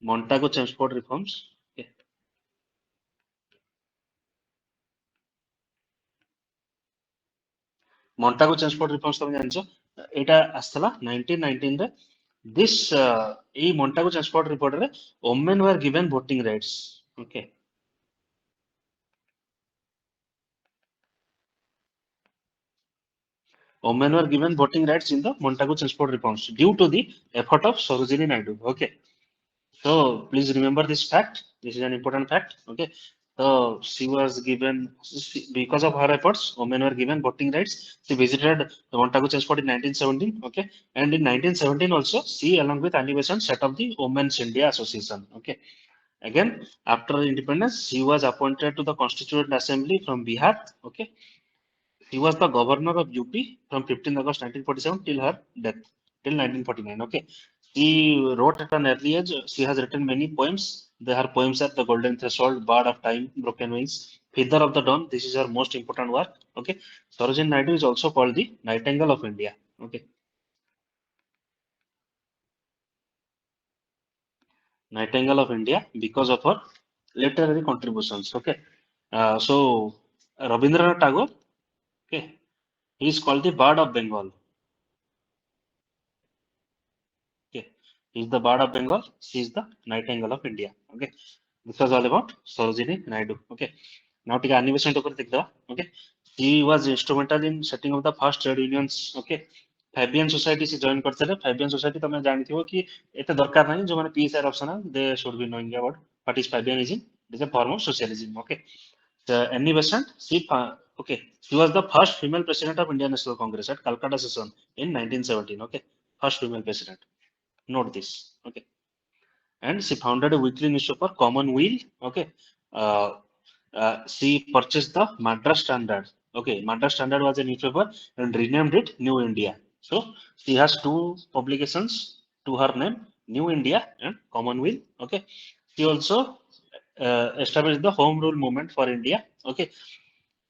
Montagu Chelmsford reforms. Okay. Montagu Chelmsford reforms ତମେ ଜାଣିଛ ଏଇଟା ଆସିଥିଲା 1919 ରେ. This ଏଇ Montagu Chelmsford report ରେ women were given voting rights. Okay, women were given voting rights in the Montagu Chelmsford reforms due to the effort of Sarojini Naidu. Okay, so please remember this fact. This is an important fact. Okay, so she was given because of her efforts. Women were given voting rights. She visited the Montagu Chelmsford in 1917. Okay, and in 1917 also she, along with Annie Besant, set up the Women's India Association. Okay, again after independence, she was appointed to the Constituent Assembly from Bihar. Okay, he was the governor of UP from 15th August 1947 till her death, till 1949. Okay. She wrote at an early age. She has written many poems. Her poems are The Golden Threshold, Bard of Time, Broken Wings, Feather of the Dawn. This is her most important work. Okay. Sarojini Naidu is also called the Nightingale of India. Okay. Nightingale of India because of her literary contributions. Okay. So Rabindranath Tagore. Okay. He is called the Bard of Bengal. Okay, he's the Bard of Bengal. She's the Nightingale of India. Okay, this was all about Sarojini Naidu. Okay, now take animation to देखते Okay, he was instrumental in setting up the first trade unions. Okay, Fabian Society से join करते थे. Fabian Society तमें जानती हो कि इतने दरकार नहीं जो मैंने PSR option है. They should be knowing about what is Fabianism. It is a form of socialism. Okay, Annie Besant. Okay, she was the first female president of Indian National Congress at Calcutta session in 1917. Okay, first female president. Note this. Okay, and she founded a weekly newspaper, Commonweal. Okay, uh, she purchased the Madras Standard. Okay, Madras Standard was a newspaper and renamed it New India. So she has two publications to her name, New India and Commonweal. Okay, she also established the Home Rule movement for India. Okay,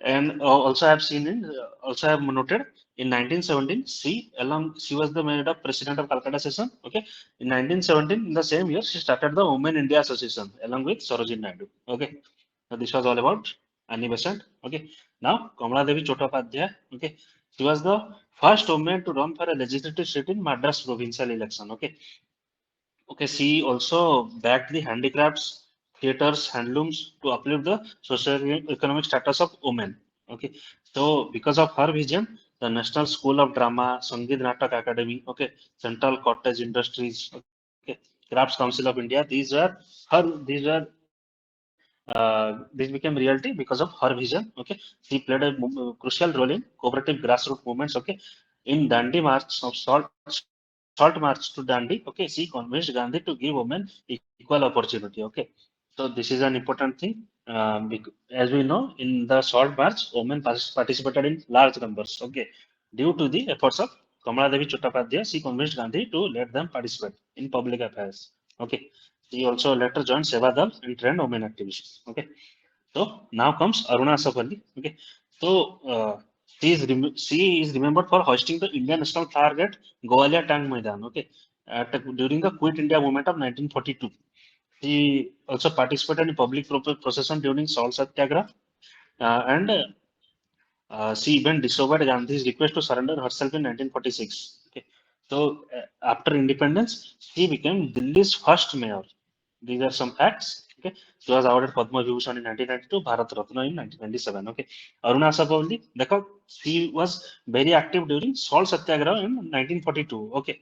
and also I have seen in also I have noted in 1917 she was the made up president of Calcutta session. Okay, in 1917 in the same year she started the Women India Association along with Sarojini Naidu. Okay, so this was all about Annie Besant. Okay, now Kamala Devi Chattopadhyay. Okay, she was the first woman to run for a legislative seat in Madras provincial election. Okay, okay, she also backed the handicrafts, theaters, handlooms to uplift the socio-economic status of women. Okay, so because of her vision, the National School of Drama, Sangeet Natak Academy, okay, Central Cottage Industries, okay, Crafts Council of India, these were this became reality because of her vision. Okay, she played a crucial role in cooperative grassroots movements. Okay, in Dandi March of Salt March to Dandi. Okay, she convinced Gandhi to give women equal opportunity. Okay, so this is an important thing. As we know, in the Salt March, women participated in large numbers. Okay, due to the efforts of Kamala Devi Chattopadhyay, she convinced Gandhi to let them participate in public affairs. Okay, she also later joined Sevadal and trained women activists. Okay, so now comes Aruna Asaf Ali. Okay, so she is remembered for hoisting the Indian national flag at Goalia Tank Maidan. Okay, during the Quit India movement of 1942. She also participated in public procession during Salt Satyagraha, and she even disobeyed Gandhi's request to surrender herself in 1946. Okay. So after independence, she became Delhi's first mayor. These are some facts. Okay, she was awarded Padma Vibhushan in 1992, Bharat Ratna in 1997. Okay, Aruna Sapavali, देखो, she was very active during salt satyagraha in 1942. Okay,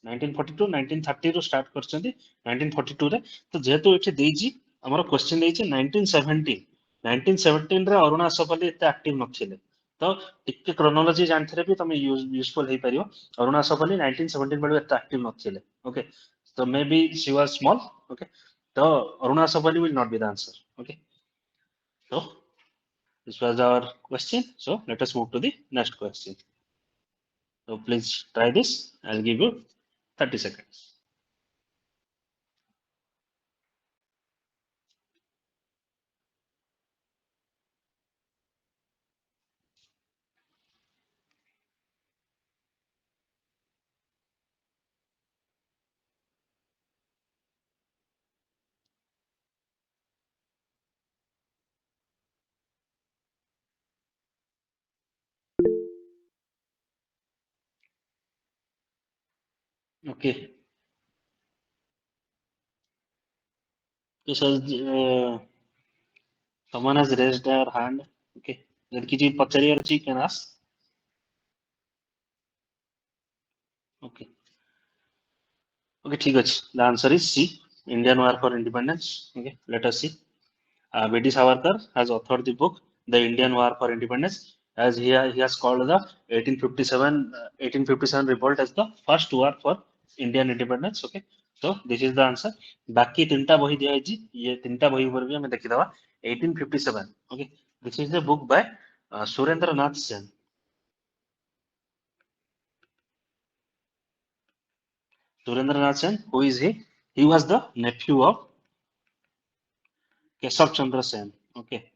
1942 1930 ରୁ start କରିଛନ୍ତି 1942 ରେ। ତ ଯେହେତୁ ଏଠି ଦେଇଛି ଆମର question ଦେଇଛି 1917, 1917 ରେ ଅରୁଣା ଆସଫାଲି ଏତେ active ନଥିଲେ। ତ ଟିକେ chronology ଜାଣିଥିଲେ ବି ତମେ useful ହେଇପାରିବ। ଅରୁଣା ଆସଫାଲି 1917 ବେଳକୁ ଏତେ active ନଥିଲେ। Okay, so maybe she was small. Okay, so Aruna Sapali will not be the answer. Okay, so this was our question. So let us move to the next question. So please try this. I'll give you 30 seconds. Okay. So someone has raised their hand. Okay. ଯଦି କିଛି ପଚାରିବାର ଅଛି can ask. Okay. Okay, ଠିକ ଅଛି. The answer is C. Indian War for Independence. Okay. Let us see. B.D. Savarkar has authored the book The Indian War for Independence, as he has called the 1857 revolt as the first war for Indian independence. Okay, so this is the answer. बाकी तीनटा बही दिया है जी, ये तीनटा बही ऊपर भी हमें देखी दवा 1857. Okay, this is the book by Surendra Nath Sen. Surendra Nath Sen, who is he? He was the nephew of Kesav Chandra Sen. Okay,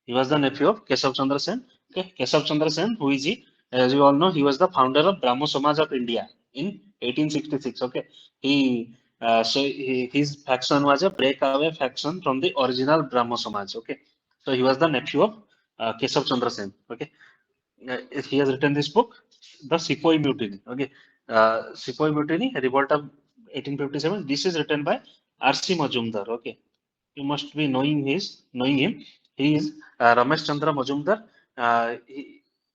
he was the nephew of Kesav Chandra Sen. Okay, Kesav Chandra Sen, who is he? As you all know, he was the founder of Brahmo Samaj of India in 1866. Okay, his faction was a breakaway faction from the original Brahmo Samaj. Okay, so he was the nephew of Kesav Chandra Sen. Okay, he has written this book, The Sepoy Mutiny. Okay, Sepoy Mutiny, Revolt of 1857. This is written by R.C. Majumdar. Okay, you must be knowing him. He is Ramesh Chandra Majumdar.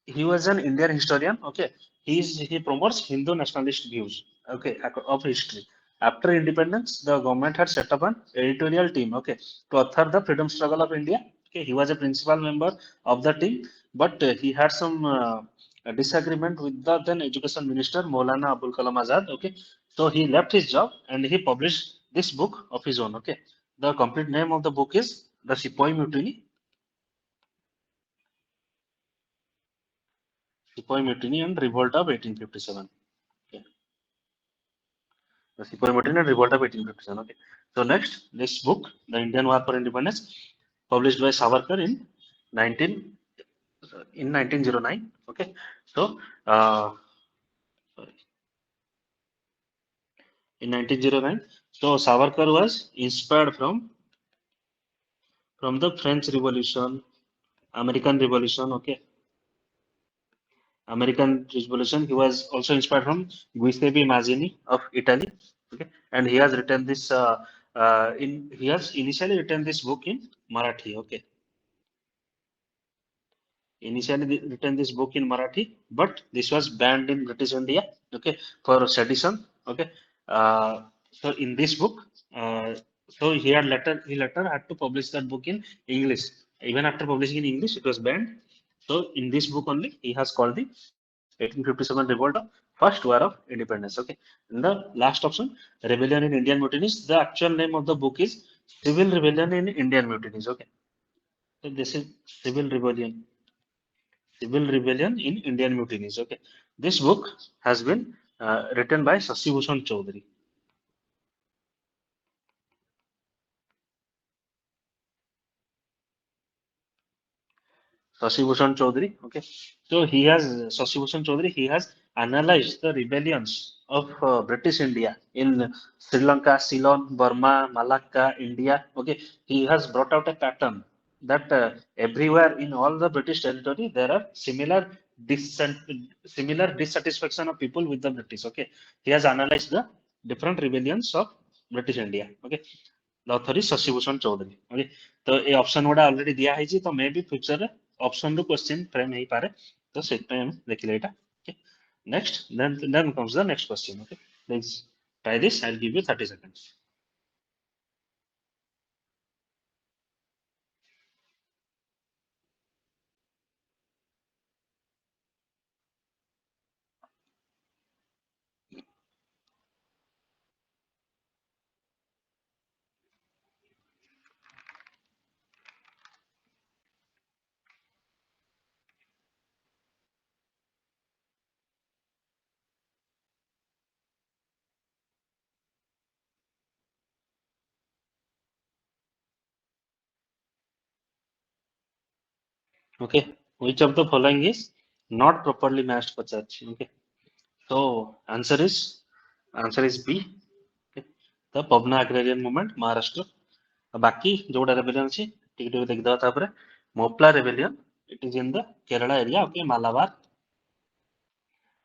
He was an Indian historian. Okay, he promotes Hindu nationalist views. Okay, of history. After independence, the government had set up an editorial team. Okay, to author the freedom struggle of India. Okay, he was a principal member of the team, but he had some disagreement with the then education minister Maulana Abul Kalam Azad. Okay, so he left his job and he published this book of his own. Okay, the complete name of the book is The Sepoy Mutiny. Sepoy Mutiny and Revolt of 1857. Okay. The Sepoy Mutiny and Revolt of 1857. Okay. So next, this book, The Indian War for Independence, published by Savarkar in 1909. Okay. So sorry, in 1909. So Savarkar was inspired from the French Revolution, American Revolution. Okay, American Revolution. He was also inspired from Giuseppe Mazzini of Italy. Okay, and he has written this. He has initially written this book in Marathi. Okay, initially written this book in Marathi, but this was banned in British India. Okay, for sedition. Okay, so in this book, so he later had to publish that book in English. Even after publishing in English, it was banned. So in this book only, he has called the 1857 revolt of first war of independence. Okay, and the last option, rebellion in Indian mutinies. The actual name of the book is Civil Rebellion in Indian Mutinies. Okay, so this is Civil Rebellion in Indian Mutinies. Okay, this book has been written by Sasi Bhushan Chaudhary. Sasi Bhushan Chaudhary. Okay, so Sasi Bhushan Chaudhary. He has analyzed the rebellions of British India in Sri Lanka, Ceylon, Burma, Malacca, India. Okay, he has brought out a pattern that everywhere in all the British territory there are similar dissatisfaction of people with the British. Okay, he has analyzed the different rebellions of British India. Okay, the author is Sasibhushan Chaudhary. Okay, तो ये option गुड़ा already दिया है जी, तो may be future रे option रू question frame ही पारे, तो सेट पे हम देखिले एटा. Okay, next then comes the next question. Okay, please try this. I'll give you 30 seconds. Okay, which of the following is not properly matched for church? Okay, so answer is B. Okay, the Pabna agrarian movement Maharashtra. बाकी जोड़ा rebellion अच्छी टिक टिक देख दो तापरे Moplah rebellion it is in the Kerala area. Okay,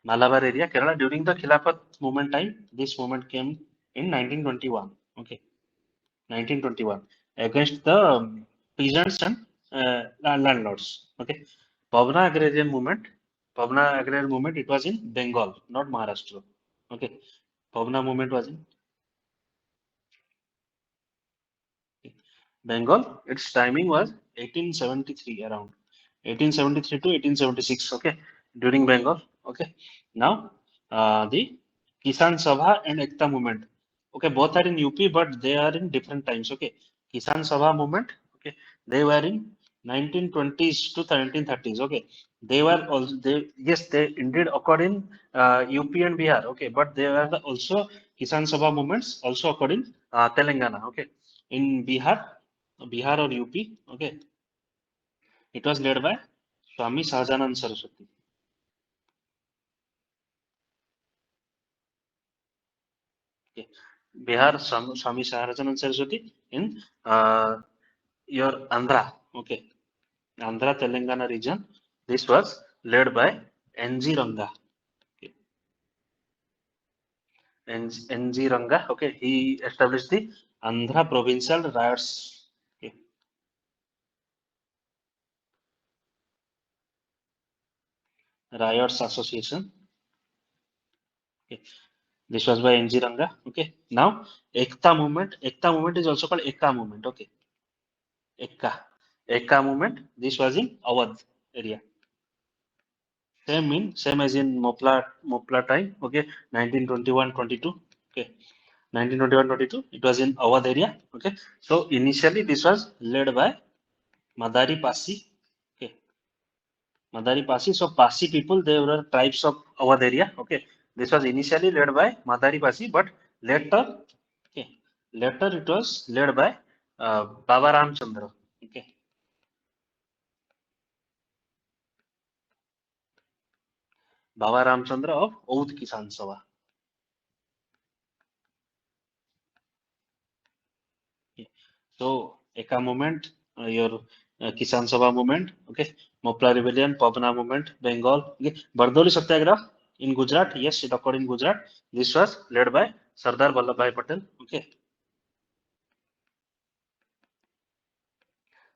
Malabar area Kerala during the Khilafat movement time. This movement came in 1921. Okay, 1921 against the peasants and landlords. Okay, Pavna agrarian movement. Pavna agrarian movement, it was in Bengal, not Maharashtra. Okay, Pavna movement was in Bengal. Its timing was 1873, around 1873 to 1876. Okay, during Bengal. Okay, now the Kisan Sabha and Ekta movement. Okay, both are in UP, but they are in different times. Okay, Kisan Sabha movement. Okay, they were in 1920s to 1930s. Okay, they were also they yes they indeed occurred in UP and Bihar. Okay, but they were also Kisan Sabha movements also occurred in Telangana. Okay, in Bihar or UP. Okay, it was led by Swami Sahajanand Saraswati. Okay, Bihar Swami Sahajanand Saraswati in your Andhra. Okay, Andhra Telangana region. This was led by NG Ranga. Okay. NG Ranga. Okay, he established the Andhra Provincial Riots. Okay, Riots Association. Okay, this was by NG Ranga. Okay, now Ekta movement. Ekta movement is also called Eka movement. Okay, Eka. Eka movement. This was in Awadh area. Same as in Mopla time. Okay, 1921-22. Okay, 1921-22. It was in Awadh area. Okay, so initially this was led by Madari Pasi. Okay, Madari Pasi. So Pasi people, they were tribes of Awadh area. Okay, this was initially led by Madari Pasi, but later, okay, later it was led by Baba Ramchandra. Okay, Baba Ramchandra of Oudh Kisan Sabha. Okay. So Eka movement, your Kisan Sabha movement, okay, Mopla rebellion, Pabna movement, Bengal, okay, Bardoli Satyagraha in Gujarat, yes, it occurred in Gujarat. This was led by Sardar Vallabhbhai Patel. Okay,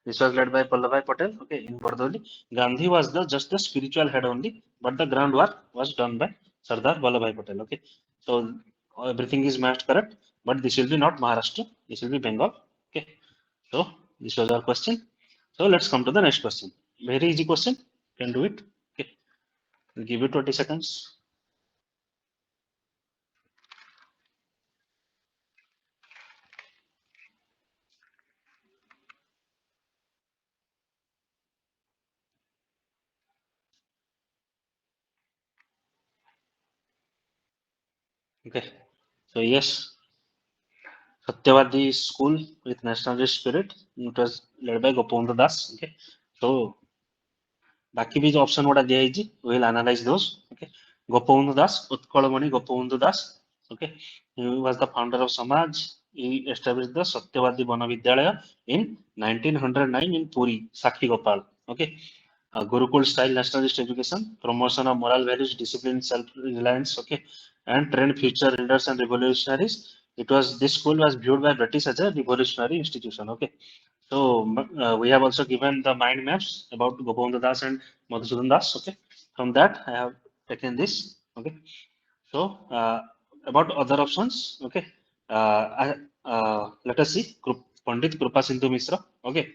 this was led by Vallabhbhai Patel. Okay, in Bardoli, Gandhi was the just the spiritual head only, but the groundwork was done by Sardar Vallabhbhai Patel. Okay, so everything is matched correct, but this will be not Maharashtra. This will be Bengal. Okay. So this was our question. So let's come to the next question. Very easy question. Can do it. Okay. I'll give you 20 seconds. Okay. So yes, Satyavadi school with nationalist spirit. It was led by Gopavendra Das. Okay. So बाकी भी जो option गुड़ा दिया है we'll analyze those. Okay. Gopavendra Das, Utkalamani Gopavendra Das. Okay. He was the founder of Samaj. He established the Satyavadi Vana Vidyalaya in 1909 in Puri, Sakhi Gopal. Okay. Gurukul style nationalist education, promotion of moral values, discipline, self-reliance, okay, and trained future leaders and revolutionaries. This school was viewed by British as a revolutionary institution, okay. So we have also given the mind maps about Gopalendra Das and Madhusudan Das, okay. From that I have taken this, okay. So about other options, okay. Let us see Pandit Krupa Sindhu Misra, okay.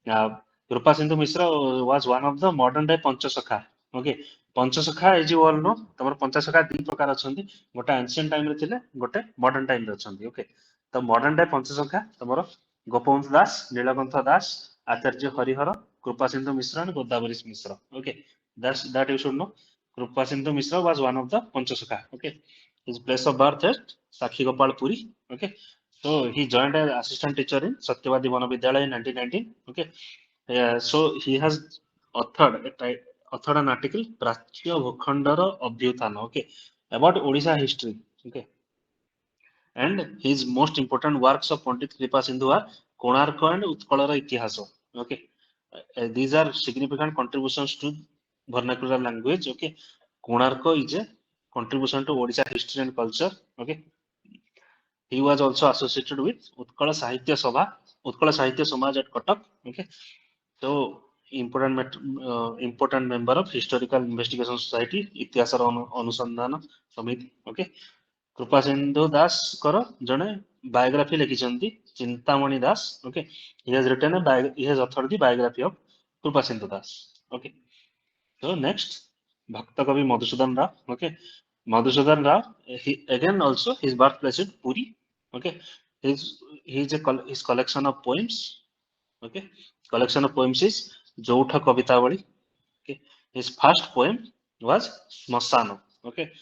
Uh, Krupa Sindhu Misra was one of the modern day Panchasakha. Okay, Panchasakha as you all know, तमर पंचसखा दी प्रकार अछंती गोटे ancient time रे थिले गोटे modern time रे अछंती okay तो modern day Panchasakha तमर गोपवंश दास नीलकंठ दास आचार्य हरिहर कृपा सिंधु मिश्र and Godavari Mishra okay that you should know Krupa Sindhu Misra was one of the Panchasakha okay his place of birth is Sakhi Gopal Puri okay so he joined as assistant teacher in Satyavadi Vanavidyalaya in 1919 okay so he has authored an article Prachya Bhukhandara Abhyutana okay about Odisha history okay and his most important works of Pandit Kripa Sindhu are Konarka and Utkalara Itihasa okay these are significant contributions to vernacular language okay Konarka is a contribution to Odisha history and culture okay he was also associated with Utkala Sahitya Samaj at Katak okay so important member of Historical Investigation Society, Ityasar Anusandhana Samiti. Okay. Krupa Sindhu Das kara jane biography lekhichhanti Chintamani Das. Okay. He has authored the biography of Krupa Sindhu Das. Okay. So next, Bhakta Kavi Madhusudan Rao. Okay. Madhusudan Rao, he again also his birthplace is Puri. Okay. His collection of poems. Okay. Collection of poems is Jautha Kavitavali. Okay. His first poem was Smasano. Okay.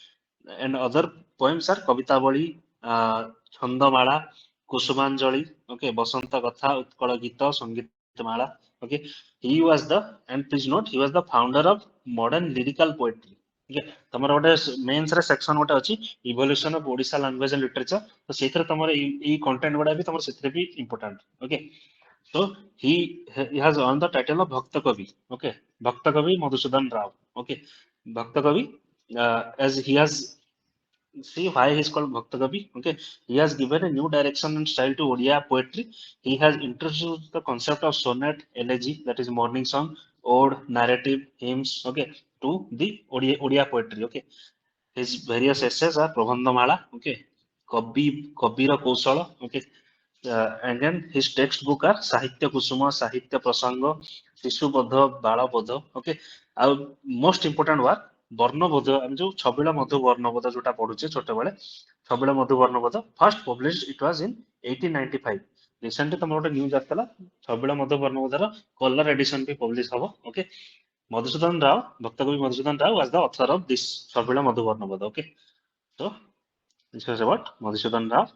And other poems are Kavitavali, Chandamala, Kusumanjali, okay, Basanta Gatha, Utkala Gita, Sangeetmala. Okay. And please note, he was the founder of modern lyrical poetry. Okay. तमर गोटे mains रे section गोटे अछि evolution of Odisha language and literature तो सेथरे तमर ई content गुडा भी तमर सेथरे भी important okay so he has earned the title of Bhakta Kavi. Okay, Bhakta Kavi Madhusudan Rao. Okay, Bhakta Kavi. As he has see why he is called Bhakta Kavi. Okay, he has given a new direction and style to Odia poetry. He has introduced the concept of sonnet, elegy, that is morning song, ode, narrative, hymns. Okay, to the Odia poetry. Okay, his various essays are Prabandhamala. Okay, Kabira Kausala. Okay, again, his textbook are Sahitya Kusuma, Sahitya Prasanga, Shishubodha, Balabodha. Okay. Most important work, Varnabodha, আমি যে ছবিলা মধু বর্ণবোধ যেটা পড়ুছে ছোটবেলে ছবিলা মধু বর্ণবোধ first published it was in 1895 recently তোমার ଗୋଟେ news ଆସିଥିଲା ଛବିଳା ମଧୁ ବର୍ଣ୍ଣବୋଧର colour edition ବି publish ହବ okay Madhusudan Rao Bhaktakabi Madhusudan Rao was the author of this Chhabila Madhu Barnabodha okay so this was about Madhusudan Rao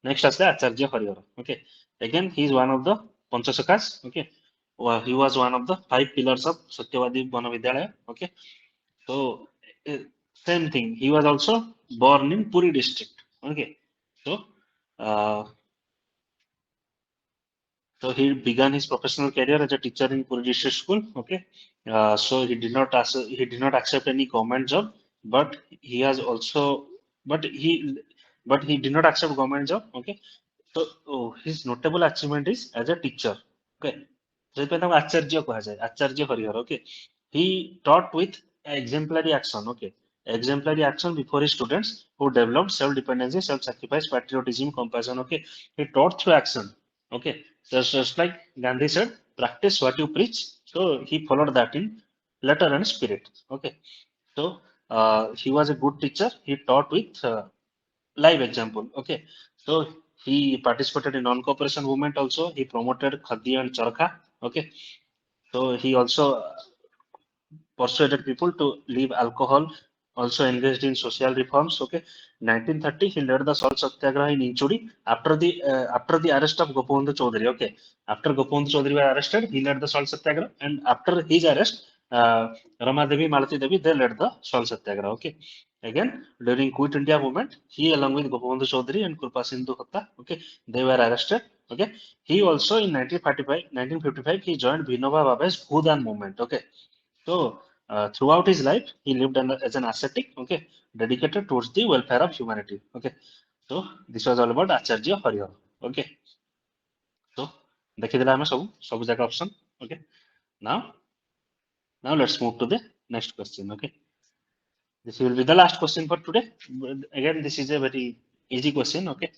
next as the Acharya Harihara. Okay. Again, he is one of the Panchasakhas. Okay. He was one of the 5 pillars of Satyavadi Vanavidyalaya. Okay. So same thing. He was also born in Puri district. Okay. So uh, so he began his professional career as a teacher in Puri district school. Okay. So he did not accept any government job, but he has also but he did not accept government job. Okay. So his notable achievement is as a teacher. Okay. ସେଥିପାଇଁ ତାଙ୍କୁ ଆଚାର୍ଯ୍ୟ କୁହାଯାଏ ଆଚାର୍ଯ୍ୟ Harihar okay he taught with exemplary action okay exemplary action before his students who developed self dependency self sacrifice patriotism compassion okay he taught through action okay just like Gandhi said practice what you preach so he followed that in letter and spirit okay so he was a good teacher he taught with live example okay so he participated in non-cooperation movement also he promoted khadi and charkha okay so he also persuaded people to leave alcohol also engaged in social reforms okay 1930 he led the salt satyagraha in Inchudi after the arrest of Gopalendra Chaudhary okay after Gopalendra Chaudhary were arrested he led the salt satyagraha and after his arrest Rama Devi Malati Devi they led the salt satyagraha okay again during quit India movement he along with Gopalendra Chaudhary and Krupa Sindhu Hatta okay they were arrested Okay, he also in 1955 he joined Vinoba Bhave's Bhudan movement. Okay, so throughout his life he lived as an ascetic. Okay, dedicated towards the welfare of humanity. Okay, so this was all about Acharya Harihar. Okay, so ଦେଖିଦେଲେ ଆମେ ସବୁ ଯାକ option. Okay, now let's move to the next question. Okay, this will be the last question for today. Again, this is a very easy question. Okay,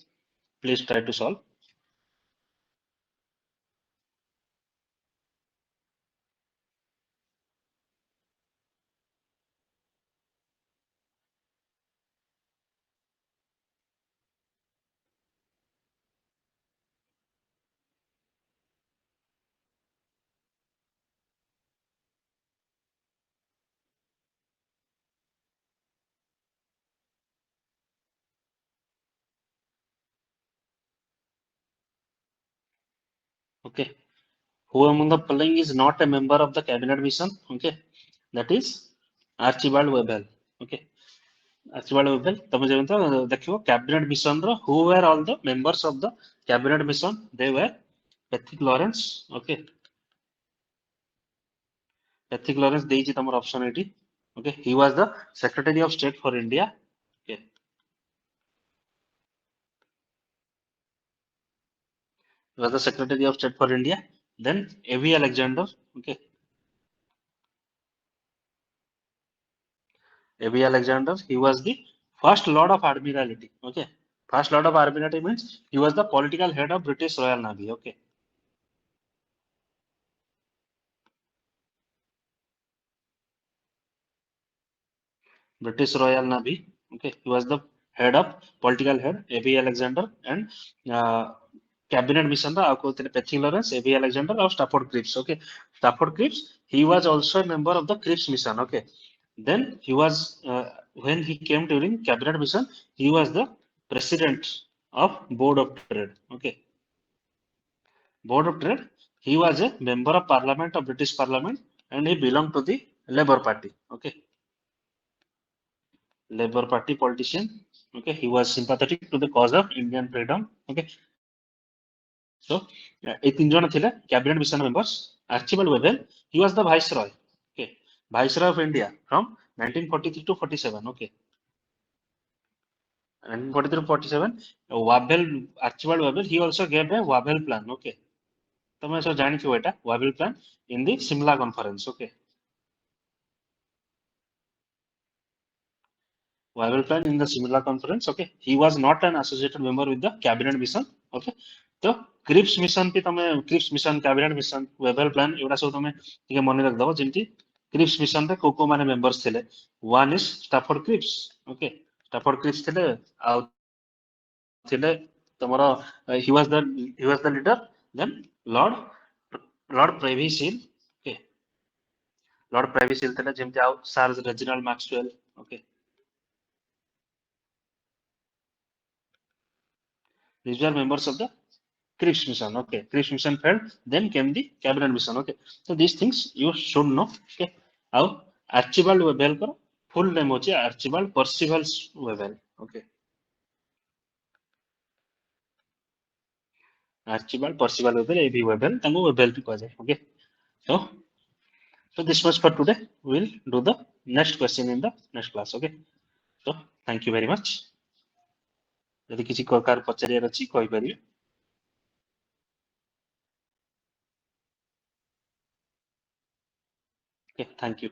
please try to solve. Okay, who among the following is not a member of the cabinet mission? Okay, that is Archibald Webber. Okay, Archibald Webber. ତମେ ଯେମିତି ଦେଖିବ cabinet mission ର who were all the members of the cabinet mission? They were Patrick Lawrence. Okay, Patrick Lawrence ଦେଇଛି ତମର option ଏଠି. Okay, he was the Secretary of State for India. Okay, he was the Secretary of State for India. Then A.V. Alexander. Okay, A.V. Alexander. He was the first Lord of Admiralty. Okay, first Lord of Admiralty means he was the political head of British Royal Navy. Okay, British Royal Navy. Okay, he was the head of political head A.V. Alexander and cabinet mission ର ଆଉ କହୁଥିଲେ Patrick Lawrence, A.V. Alexander ଆଉ Stafford Cripps. Okay, Stafford Cripps. He was also a member of the Cripps mission. Okay, then he was when he came during cabinet mission, he was the president of Board of Trade. Okay, Board of Trade. He was a member of Parliament of British Parliament and he belonged to the Labour Party. Okay, Labour Party politician. Okay, he was sympathetic to the cause of Indian freedom. Okay, so এই তিনজন ଥିଲେ cabinet mission members. Archibald Webber, he was the viceroy. Okay, viceroy of India from 1943 to 47. Okay, 1943 to 47. Wavell, Archibald Webber, he also gave a Wavell plan. Okay, ତମେ ସବୁ ଜାଣିଥିବ ଏଟା Wavell plan in the Simla conference. Okay, Wavell plan in the Simla conference. Okay, he was not an associated member with the cabinet mission. Okay, तो Cripps mission भी तमे Cripps mission cabinet mission Wavell plan एवडा सब तमे ଟିକେ ମନେ ରଖିଦବ ଯେମିତି କ୍ରିପ୍ସ ମିଶନ ରେ କୋ କୋ ମାନେ ମେମ୍ବର୍ସ ଥିଲେ one is Stafford Cripps okay Stafford Cripps ଥିଲେ ଆଉ ଥିଲେ ତମର he was the leader then lord privy seal okay lord privy seal ଥିଲେ ଯେମିତି ଆଉ sir Reginald Maxwell okay these were members of the Cripps mission. Okay, Cripps mission failed. Then came the cabinet mission. Okay, so these things you should know. Okay, now Archibald Webber का full name होची Archibald Percival Webber. Okay, Archibald Percival Webber, A.B. Webber, तांको Webber भी कहा जाए. Okay, so this much for today. We'll do the next question in the next class. Okay, so thank you very much. ଯଦି କିଛି ପ୍ରକାର ପଚାରିବାର ଅଛି କହିପାରିବେ. Okay, thank you.